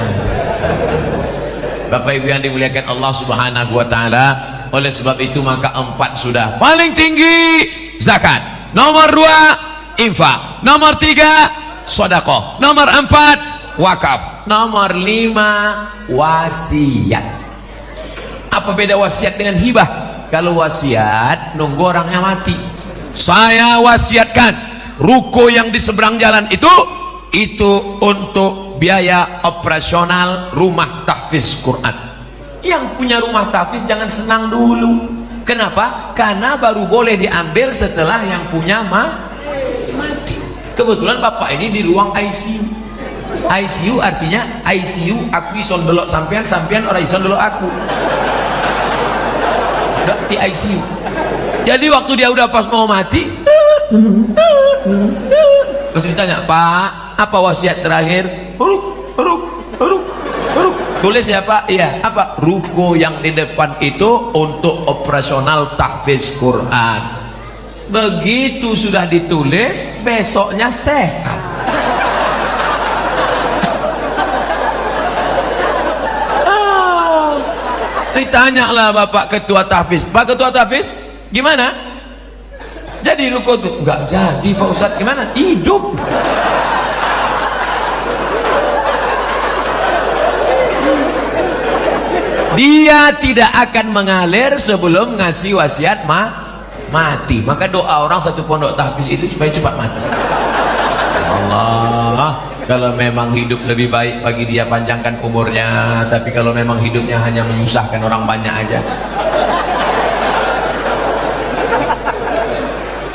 Bapak Ibu yang dimuliakan Allah Subhanahu wa taala. Oleh sebab itu maka 4 sudah paling tinggi zakat, nomor 2 infak, nomor 3 sedekah, nomor 4 wakaf, nomor 5 wasiat. Apa beda wasiat dengan hibah? Kalau wasiat nunggu orangnya mati. Saya wasiatkan ruko yang di seberang jalan itu untuk biaya operasional rumah tahfiz Quran. Yang punya rumah tahfiz jangan senang dulu. Kenapa? Karena baru boleh diambil setelah yang punya mati. Kebetulan bapak ini di ruang ICU. ICU artinya ICU aku ison delok sampean, sampean orang ison delok aku. Di ICU. Jadi waktu dia udah pas mau mati, terus ditanya, Pak, apa wasiat terakhir? Huruk. Tulis ya Pak? Iya. Apa? Ruko yang di depan itu untuk operasional tahfiz Quran. Begitu sudah ditulis, besoknya sehat. Ditanyalah Bapak Ketua Tahfiz, Pak Ketua Tahfiz, gimana? Jadi ruko itu? Enggak jadi Pak Ustadz. Gimana? Hidup. Dia tidak akan mengalir sebelum ngasih wasiat mati. Maka doa orang satu pondok tahfiz itu supaya cepat mati. Allah, kalau memang hidup lebih baik bagi dia panjangkan umurnya, tapi kalau memang hidupnya hanya menyusahkan orang banyak aja,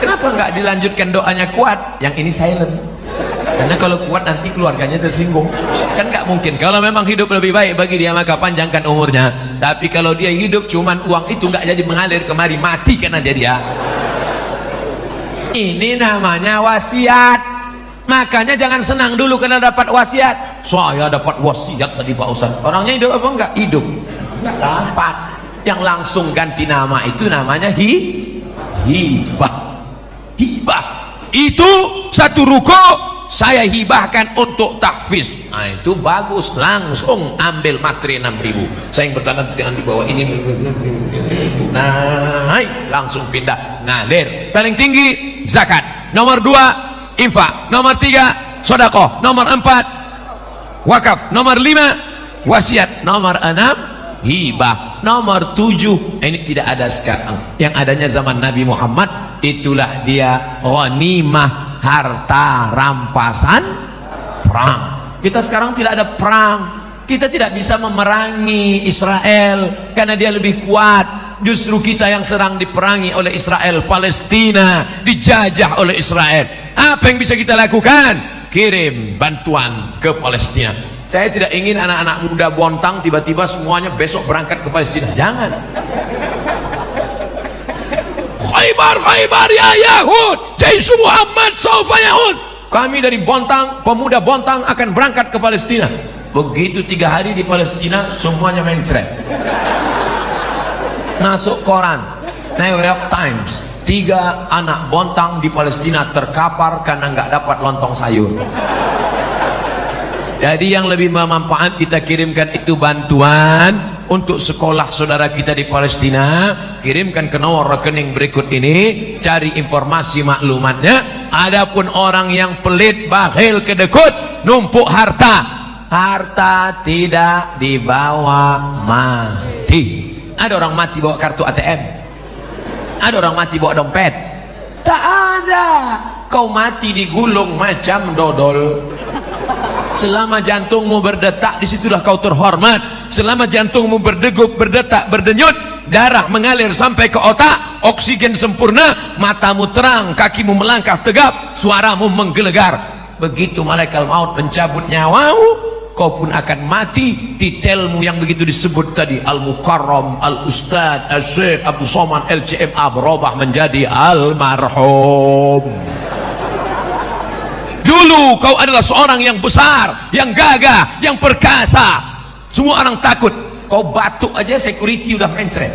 kenapa nggak dilanjutkan doanya kuat? Yang ini silent, karena kalau kuat nanti keluarganya tersinggung. Kan nggak mungkin. Kalau memang hidup lebih baik bagi dia, maka panjangkan umurnya. Tapi kalau dia hidup cuman uang itu nggak jadi mengalir kemari, mati kan aja dia. Ini namanya wasiat. Makanya jangan senang dulu karena dapat wasiat. Saya dapat wasiat tadi Pak Ustaz. Orangnya hidup apa enggak? Hidup. Enggak dapat. Yang langsung ganti nama itu namanya hibah. Hibah itu satu ruko saya hibahkan untuk tahfiz. Nah itu bagus, langsung ambil materi 6.000. Saya yang bertanda tangan di bawah ini, naik langsung pindah ngalir. Paling tinggi zakat, nomor 2 infak, nomor 3 sedekah, nomor 4 wakaf, nomor 5 wasiat, nomor 6 hibah, nomor 7 ini tidak ada sekarang, yang adanya zaman Nabi Muhammad. Itulah dia ghanimah, harta rampasan perang. Kita sekarang tidak ada perang, kita tidak bisa memerangi Israel karena dia lebih kuat. Justru kita yang sedang diperangi oleh Israel. Palestina dijajah oleh Israel. Apa yang bisa kita lakukan? Kirim bantuan ke Palestina. Saya tidak ingin anak-anak muda Bontang tiba-tiba semuanya besok berangkat ke Palestina. Jangan. Khaybar, Khaybar ya Yahud, Jaisu Muhammad saufa Yahud. Kami dari Bontang, pemuda Bontang akan berangkat ke Palestina. Begitu 3 hari di Palestina, semuanya mencret. Masuk koran New York Times, 3 anak Bontang di Palestina terkapar karena nggak dapat lontong sayur. Jadi yang lebih bermanfaat kita kirimkan itu bantuan untuk sekolah saudara kita di Palestina. Kirimkan ke nomor rekening berikut ini, cari informasi maklumatnya. Adapun orang yang pelit, bakhil, kedekut, numpuk harta, harta tidak dibawa mati. Ada orang mati bawa kartu ATM, ada orang mati bawa dompet. Tak ada. Kau mati digulung macam dodol. Selama jantungmu berdetak, disitulah kau terhormat. Selama jantungmu berdegup, berdetak, berdenyut, darah mengalir sampai ke otak, oksigen sempurna, matamu terang, kakimu melangkah tegap, suaramu menggelegar. Begitu malaikat maut mencabut nyawamu, kau pun akan mati. Titelmu yang begitu disebut tadi, Al-Mukarram, Al-Ustad, Al-Syekh Abu Soman, LCMA, berubah menjadi Almarhum. Dulu kau adalah seorang yang besar, yang gagah, yang perkasa. Semua orang takut. Kau batuk aja security udah mencret.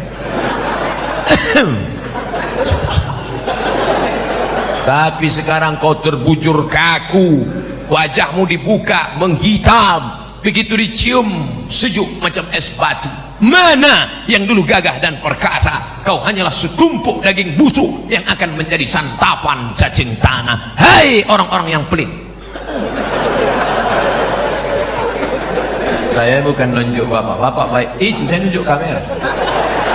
Tapi sekarang kau terbujur kaku, wajahmu dibuka menghitam, begitu dicium sejuk macam es batu. Mana yang dulu gagah dan perkasa? Kau hanyalah setumpuk daging busuk yang akan menjadi santapan cacing tanah. Hai orang-orang yang pelit. Saya bukan nunjuk bapak baik, itu saya nunjuk kamera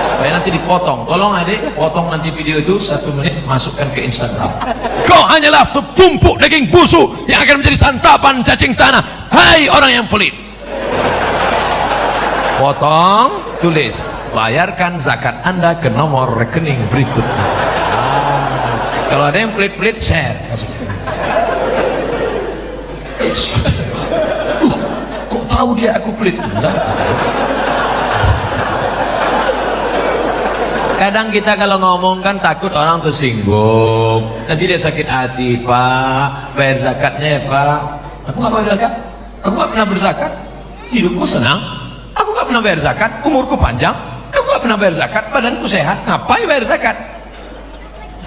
supaya nanti dipotong. Tolong adik, potong nanti video itu 1 menit, masukkan ke Instagram. Kau hanyalah setumpuk daging busuk yang akan menjadi santapan cacing tanah. Hai orang yang pelit. Potong, tulis, bayarkan zakat Anda ke nomor rekening berikut. Kalau ada yang pelit-pelit, share. Kok tahu dia aku pelit? Enggak. Kadang kita kalau ngomong kan takut orang tersinggung, nanti dia sakit hati. Pak, bayar zakatnya ya Pak. Aku nggak bayar zakat, aku nggak pernah berzakat, hidupku senang, aku nggak pernah bayar zakat, umurku panjang, aku nggak pernah bayar zakat, badanku sehat, ngapain bayar zakat?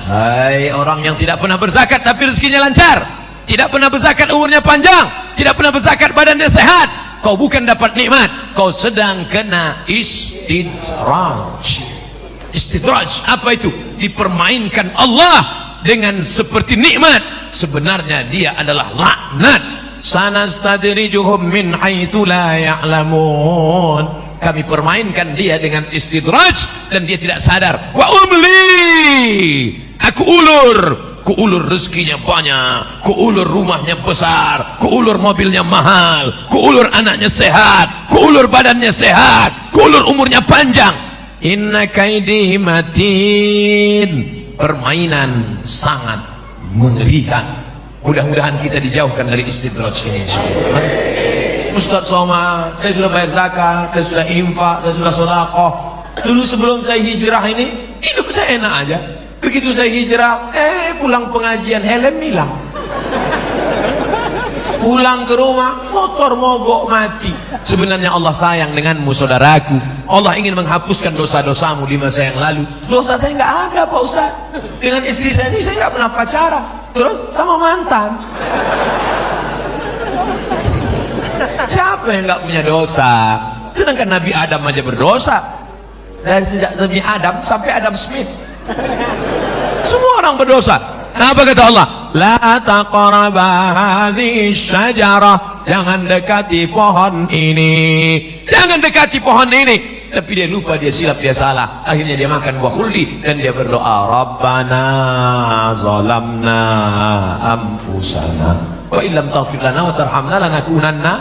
Hai orang yang tidak pernah berzakat tapi rezekinya lancar, tidak pernah berzakat umurnya panjang, tidak pernah berzakat badannya sehat, kau bukan dapat nikmat, kau sedang kena istidraj. Istidraj apa itu? Dipermainkan Allah dengan seperti nikmat, sebenarnya dia adalah laknat. Sanastadrijuhum min haitsu la ya'lamun. kami permainkan dia dengan istidraj dan dia tidak sadar. Wa umli, aku ulur rezekinya banyak, kuulur rumahnya besar, kuulur mobilnya mahal, kuulur anaknya sehat, kuulur badannya sehat, kuulur umurnya panjang. Inna kaidi matin. Permainan sangat mengerikan. Mudah-mudahan kita dijauhkan dari istidraj ini, insyaallah. Ustaz Somad, saya sudah bayar zakat, saya sudah infak, saya sudah sedekah. Dulu sebelum saya hijrah ini, hidup saya enak aja. Begitu saya hijrah, pulang pengajian helm hilang. Pulang ke rumah, motor mogok mati. Sebenarnya Allah sayang denganmu, saudaraku. Allah ingin menghapuskan dosa-dosamu di masa yang lalu. Dosa saya nggak ada, Pak Ustaz. Dengan istri saya ini saya nggak pernah pacaran. Terus sama mantan. Siapa yang nggak punya dosa? Sedangkan Nabi Adam aja berdosa. Dari sejak Nabi Adam sampai Adam Smith, semua orang berdosa. Apa kata Allah? La taqraba hadhihi syajarah. Jangan dekati pohon ini. Jangan dekati pohon ini. Tapi dia lupa, dia silap, dia salah. Akhirnya dia makan buah khuldi dan dia berdoa, Rabbana zalamna anfusana wa illam taghfir lana wa tarhamna lanakunanna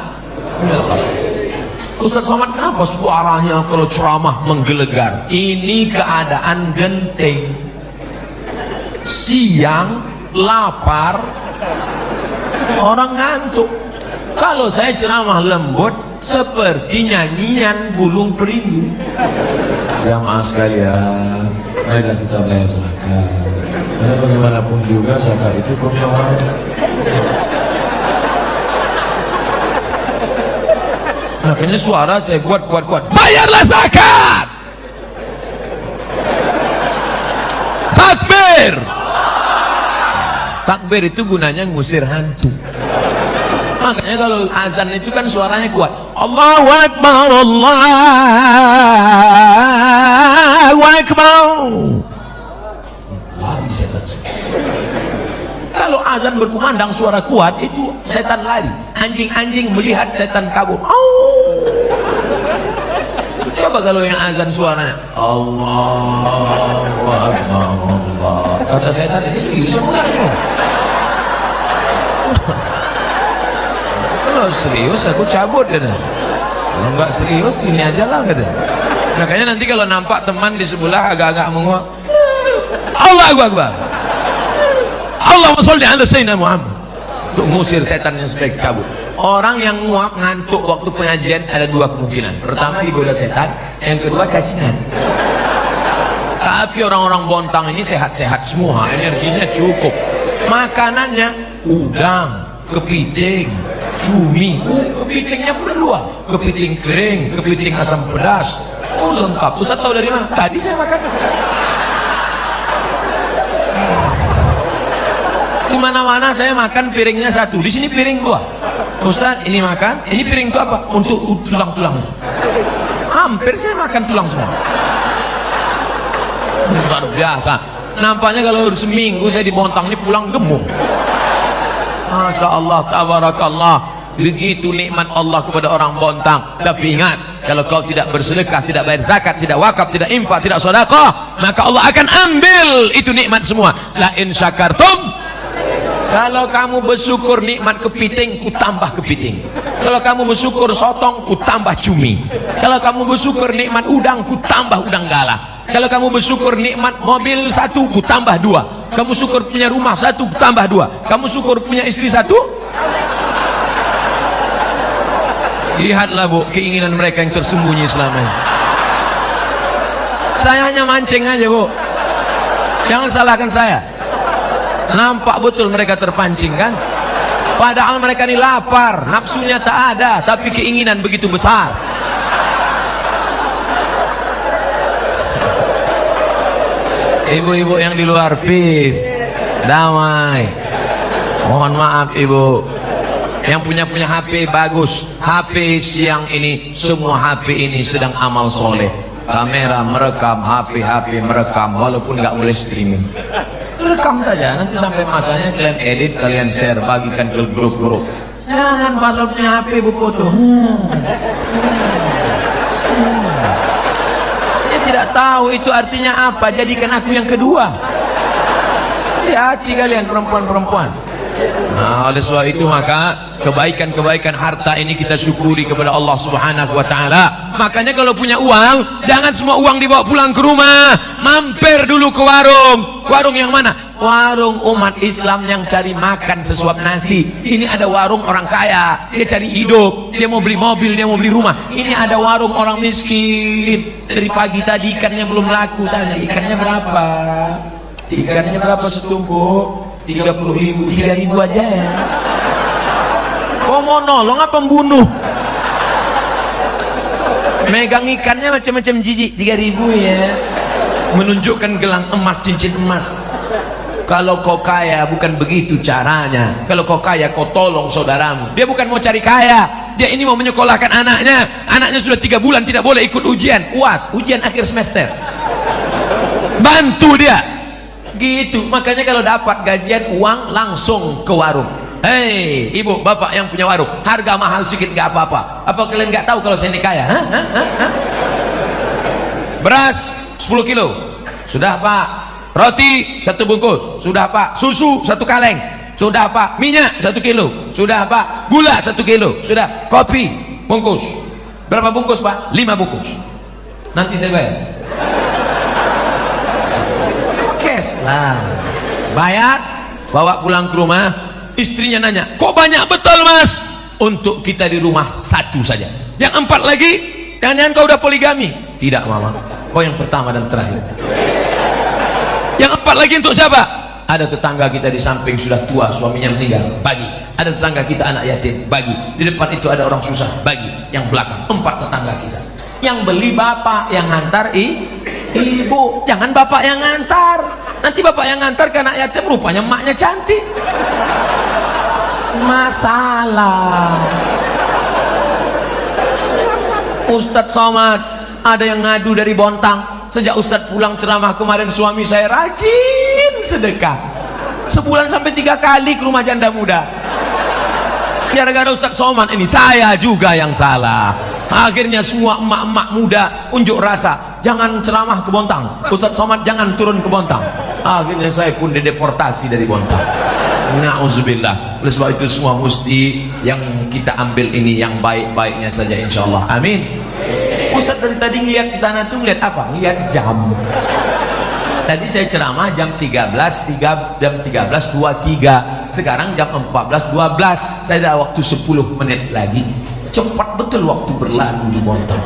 minal khasirin. Ustaz Somad, kenapa suaranya kalau ceramah menggelegar? Ini keadaan genting. Siang lapar, orang ngantuk. Kalau saya ceramah lembut seperti nyanyian Bulung Perindu. Jamaah sekalian, marilah kita bayar zakat. Karena bagaimanapun juga zakat itu punya wajib. Makanya suara saya buat kuat-kuat, bayarlah zakat. Takbir. Takbir itu gunanya ngusir hantu. Makanya kalau azan itu kan suaranya kuat. Allahu Akbar, Allahu Akbar. Lari setan. Kalau azan berkumandang suara kuat, itu setan lari. Anjing-anjing melihat setan kabur. Coba kalau yang azan suaranya Allahu Akbar, Allah. Kata setan, ini serius sebenarnya. Kalau serius aku cabut kata. Kalau enggak serius sini aja lah kata. Makanya nanti kalau nampak teman di sebelah agak-agak menguap, Allahu Akbar, Allahumma sholli ala sayyidina Muhammad, untuk ngusir setan yang sebaik cabut. Orang yang nguap ngantuk waktu pengajian ada dua kemungkinan. Pertama digoda setan, yang kedua cacingan. Tapi orang-orang Bontang ini sehat-sehat semua, energinya cukup. Makanannya udang, kepiting, cumi. Kepitingnya pun dua, kepiting kering, kepiting asam pedas. Oh lengkap. Ustaz tahu dari mana? Tadi saya makan. Di mana-mana saya makan piringnya satu. Di sini piring dua. Ustaz ini makan, ini piring itu apa? Untuk tulang-tulang. Hampir saya makan tulang semua. Luar biasa. Nampaknya kalau seminggu saya di Bontang ini pulang gemuk. Masya Allah, tabarakallah. Begitu nikmat Allah kepada orang Bontang. Tapi ingat, kalau kau tidak bersedekah, tidak bayar zakat, tidak wakaf, tidak infak, tidak sedekah, maka Allah akan ambil itu nikmat semua. La in syakartum. Kalau kamu bersyukur nikmat kepiting, ku tambah kepiting. Kalau kamu bersyukur sotong, ku tambah cumi. Kalau kamu bersyukur nikmat udang, ku tambah udang galah. Kalau kamu bersyukur nikmat mobil satu, ku tambah dua. Kamu syukur punya rumah satu, ku tambah dua. Kamu syukur punya istri satu. Lihatlah bu, keinginan mereka yang tersembunyi selama ini. Saya hanya mancing aja bu. Jangan salahkan saya. Nampak betul mereka terpancing kan? Padahal mereka ini lapar, nafsunya tak ada, tapi keinginan begitu besar. Ibu-ibu yang di luar, peace, damai. Mohon maaf ibu. Yang punya HP bagus, HP siang ini, semua HP ini sedang amal soleh. Kamera merekam, HP merekam, walaupun nggak boleh streaming. Rekam saja, nanti sampai masanya kalian edit, kalian share, bagikan ke grup-grup. Jangan pasal punya HP bu foto. tahu itu artinya apa, jadikan aku yang kedua. Hati-hati kalian perempuan-perempuan. Nah, oleh sebab itu maka kebaikan-kebaikan harta ini kita syukuri kepada Allah Subhanahu wa taala. Makanya kalau punya uang, jangan semua uang dibawa pulang ke rumah. Mampir dulu ke warung. Warung yang mana? Warung umat Islam yang cari makan sesuap nasi. Ini ada warung orang kaya, dia cari hidup, dia mau beli mobil, dia mau beli rumah. Ini ada warung orang miskin. Dari pagi tadi ikannya belum laku, tanya ikannya berapa? Ikannya berapa setumpuk? 30.000, 3.000 aja ya. Kau mau nolong apa membunuh? Megang ikannya macam-macam jijik, 3.000 ya. Menunjukkan gelang emas, cincin emas. Kalau kau kaya bukan begitu caranya. Kalau kau kaya kau tolong saudaramu. Dia bukan mau cari kaya, dia ini mau menyekolahkan anaknya. Anaknya sudah 3 bulan tidak boleh ikut ujian UAS, ujian akhir semester. Bantu dia gitu. Makanya kalau dapat gajian uang langsung ke warung. Hei ibu bapak yang punya warung, harga mahal sedikit nggak apa-apa. Apa kalian nggak tahu kalau saya ini kaya? Beras 10 kilo sudah pak, roti 1 bungkus sudah pak, susu 1 kaleng sudah pak, minyak 1 kilo sudah pak, gula 1 kilo sudah, kopi bungkus berapa bungkus pak? 5 bungkus. Nanti saya bayar cash lah, bayar, bawa pulang ke rumah. Istrinya nanya, kok banyak betul mas? Untuk kita di rumah 1 saja, yang 4 lagi jangan-jangan kau udah poligami? Tidak mama, kau yang pertama dan terakhir. Yang 4 lagi untuk siapa? Ada tetangga kita di samping sudah tua, suaminya meninggal, bagi. Ada tetangga kita anak yatim, bagi. Di depan itu ada orang susah, bagi. Yang belakang 4 tetangga kita. Yang beli bapak, yang ngantar ibu. Jangan bapak yang ngantar, nanti bapak yang ngantar ke anak yatim rupanya emaknya cantik, masalah. Ustadz Somad ada yang ngadu dari Bontang. Sejak Ustadz pulang ceramah kemarin, suami saya rajin sedekah, sebulan sampai 3 kali ke rumah janda muda. Gara-gara Ustadz Somad ini saya juga yang salah. Akhirnya semua emak-emak muda unjuk rasa, jangan ceramah ke Bontang, Ustadz Somad jangan turun ke Bontang. Akhirnya saya pun dideportasi dari Bontang. Na'udzubillah. Oleh sebab itu semua mesti yang kita ambil ini yang baik-baiknya saja insyaallah. Amin. Ustadz dari tadi ngeliat ke sana tuh ngeliat apa? Ngeliat jam. Tadi saya ceramah jam 13.23. Sekarang jam 14.12. Saya ada waktu 10 menit lagi. Cepat betul waktu berlalu di Bontang.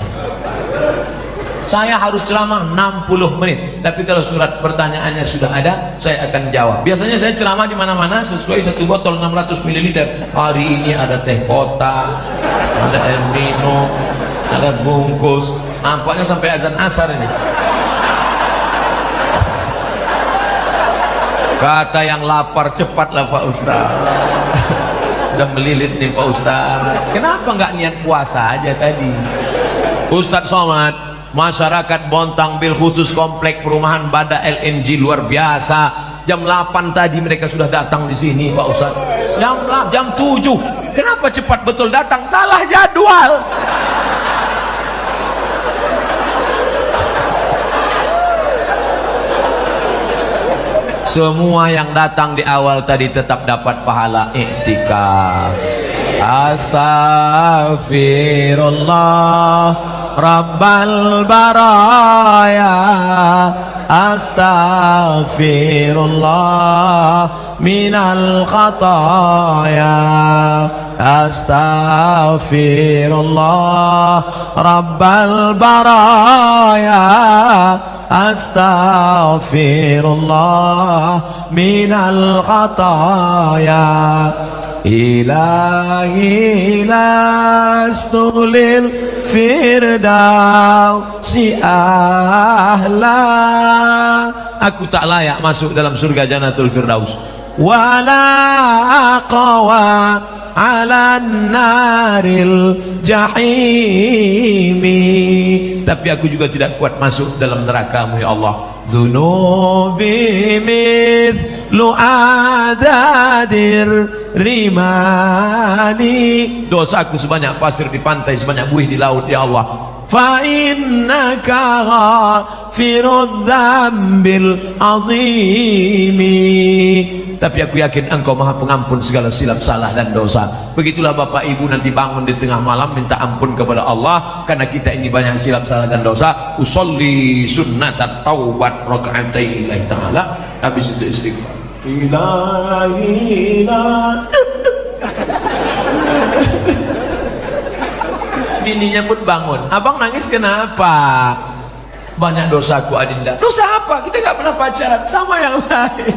Saya harus ceramah 60 menit, tapi kalau surat pertanyaannya sudah ada, saya akan jawab. Biasanya saya ceramah di mana-mana sesuai 1 botol 600 ml. Hari ini ada teh kota, ada air minum, ada bungkus. Nampaknya sampai azan asar ini. Kata yang lapar, cepatlah Pak Ustaz. Udah melilit nih Pak Ustaz. Kenapa nggak niat puasa aja tadi? Ustadz Somad, masyarakat Bontang bil khusus komplek perumahan Bada LNG luar biasa. Jam 8 tadi mereka sudah datang di sini Pak Ustaz. Jam 7. Kenapa cepat betul datang? Salah jadwal. Semua yang datang di awal tadi tetap dapat pahala i'tikaf. Astaghfirullah Rabbal baraya, astaghfirullah minal khataya, astaghfirullah Rabbal baraya, astaghfirullah minal khataya. Ilahi lastu lil firdausi ahla. Aku tak layak masuk dalam surga Jannatul Firdaus. Wala aqwa ala naril jahimi. Tapi aku juga tidak kuat masuk dalam neraka-Mu ya Allah. Dzunubi mithlu adadir rimani, dosaku sebanyak pasir di pantai, sebanyak buih di laut, ya Allah. Fa innaka ghafirudz dzambil azimi, tapi aku yakin engkau maha pengampun segala silap salah dan dosa. Begitulah Bapak Ibu nanti bangun di tengah malam minta ampun kepada Allah karena kita ini banyak silap salah dan dosa. Usolli sunnatat taubat raka'atain lillahi ta'ala, habis itu istighfar. Ilahi bininya pun bangun, abang nangis kenapa? Banyak dosaku Adinda. Dosa apa? Kita gak pernah pacaran sama yang lain.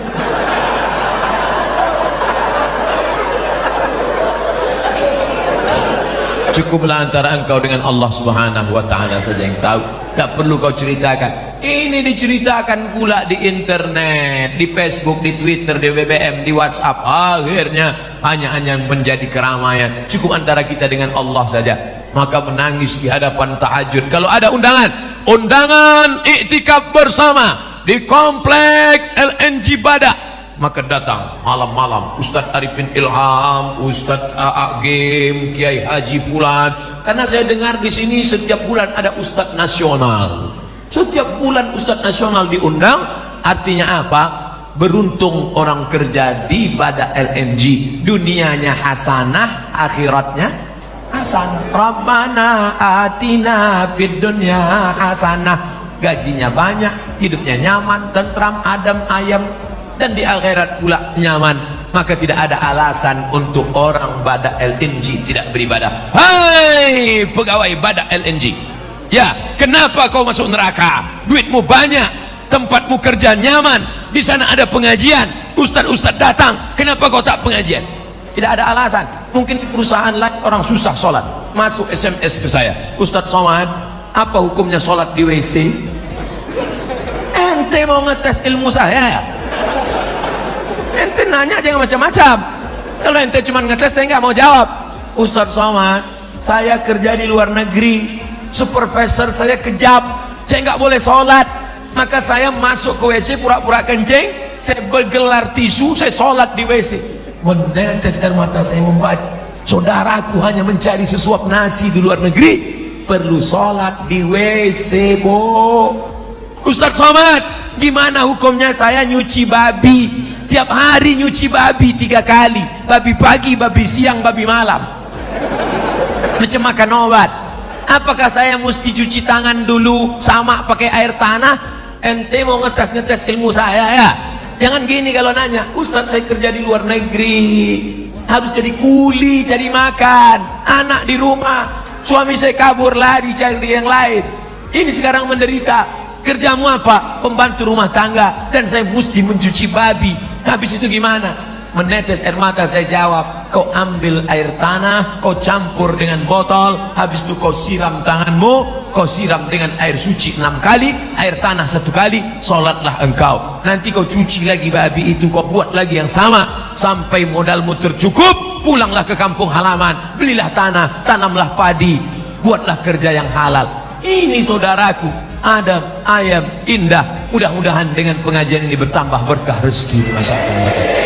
Cukuplah antara engkau dengan Allah Subhanahu wa ta'ala saja yang tahu. Tak perlu kau ceritakan. Ini diceritakan pula di internet, di Facebook, di Twitter, di BBM, di WhatsApp. Akhirnya hanya menjadi keramaian. Cukup antara kita dengan Allah saja. Maka menangis di hadapan tahajud. Kalau ada undangan iktikaf bersama di komplek LNG Badak, maka datang malam-malam Ustadz Arifin Ilham, Ustadz A'agim, Kiai Haji Fulan. Karena saya dengar di sini setiap bulan ada Ustadz nasional. Setiap bulan Ustadz nasional diundang. Artinya apa? Beruntung orang kerja di Badak LNG. Dunianya hasanah, akhiratnya hasanah. Rabbana atina fid dunya hasanah. Gajinya banyak, hidupnya nyaman, tentram, adem, ayem, dan di akhirat pula nyaman. Maka tidak ada alasan untuk orang Badak LNG tidak beribadah. Hai pegawai Badak LNG, ya kenapa kau masuk neraka? Duitmu banyak, tempatmu kerja nyaman, di sana ada pengajian, ustadz datang, kenapa kau tak pengajian? Tidak ada alasan. Mungkin di perusahaan lain orang susah sholat, masuk SMS ke saya, Ustadz Somad, apa hukumnya sholat di WC? Ente mau ngetes ilmu saya ya? Ente nanya jangan macam-macam. Kalau ente cuma ngetes saya nggak mau jawab. Ustadz Somad, saya kerja di luar negeri, supervisor saya kejam, saya nggak boleh sholat, maka saya masuk ke WC pura-pura kencing, saya bergelar tisu, saya sholat di WC. Menetes air mata saya membaca, saudaraku hanya mencari sesuap nasi di luar negeri, perlu sholat di WC, bo. Ustadz Somad, gimana hukumnya saya nyuci babi? Tiap hari nyuci babi 3 kali, babi pagi, babi siang, babi malam, macam makan obat. Apakah saya mesti cuci tangan dulu sama pakai air tanah? Ente mau ngetes ilmu saya ya? Jangan gini kalau nanya, Ustadz saya kerja di luar negeri, harus jadi kuli cari makan, anak di rumah, suami saya kabur lari cari yang lain, ini sekarang menderita. Kerjamu apa? Pembantu rumah tangga, dan saya mesti mencuci babi. Habis itu gimana? Menetes air mata saya jawab, kau ambil air tanah, kau campur dengan botol, habis itu kau siram tanganmu, kau siram dengan air suci 6 kali, air tanah 1 kali, sholatlah engkau. Nanti kau cuci lagi babi itu, kau buat lagi yang sama sampai modalmu tercukup. Pulanglah ke kampung halaman, belilah tanah, tanamlah padi, buatlah kerja yang halal. Ini saudaraku, adab, ayam, indah. Mudah-mudahan dengan pengajian ini bertambah berkah rezeki di masa akan datang.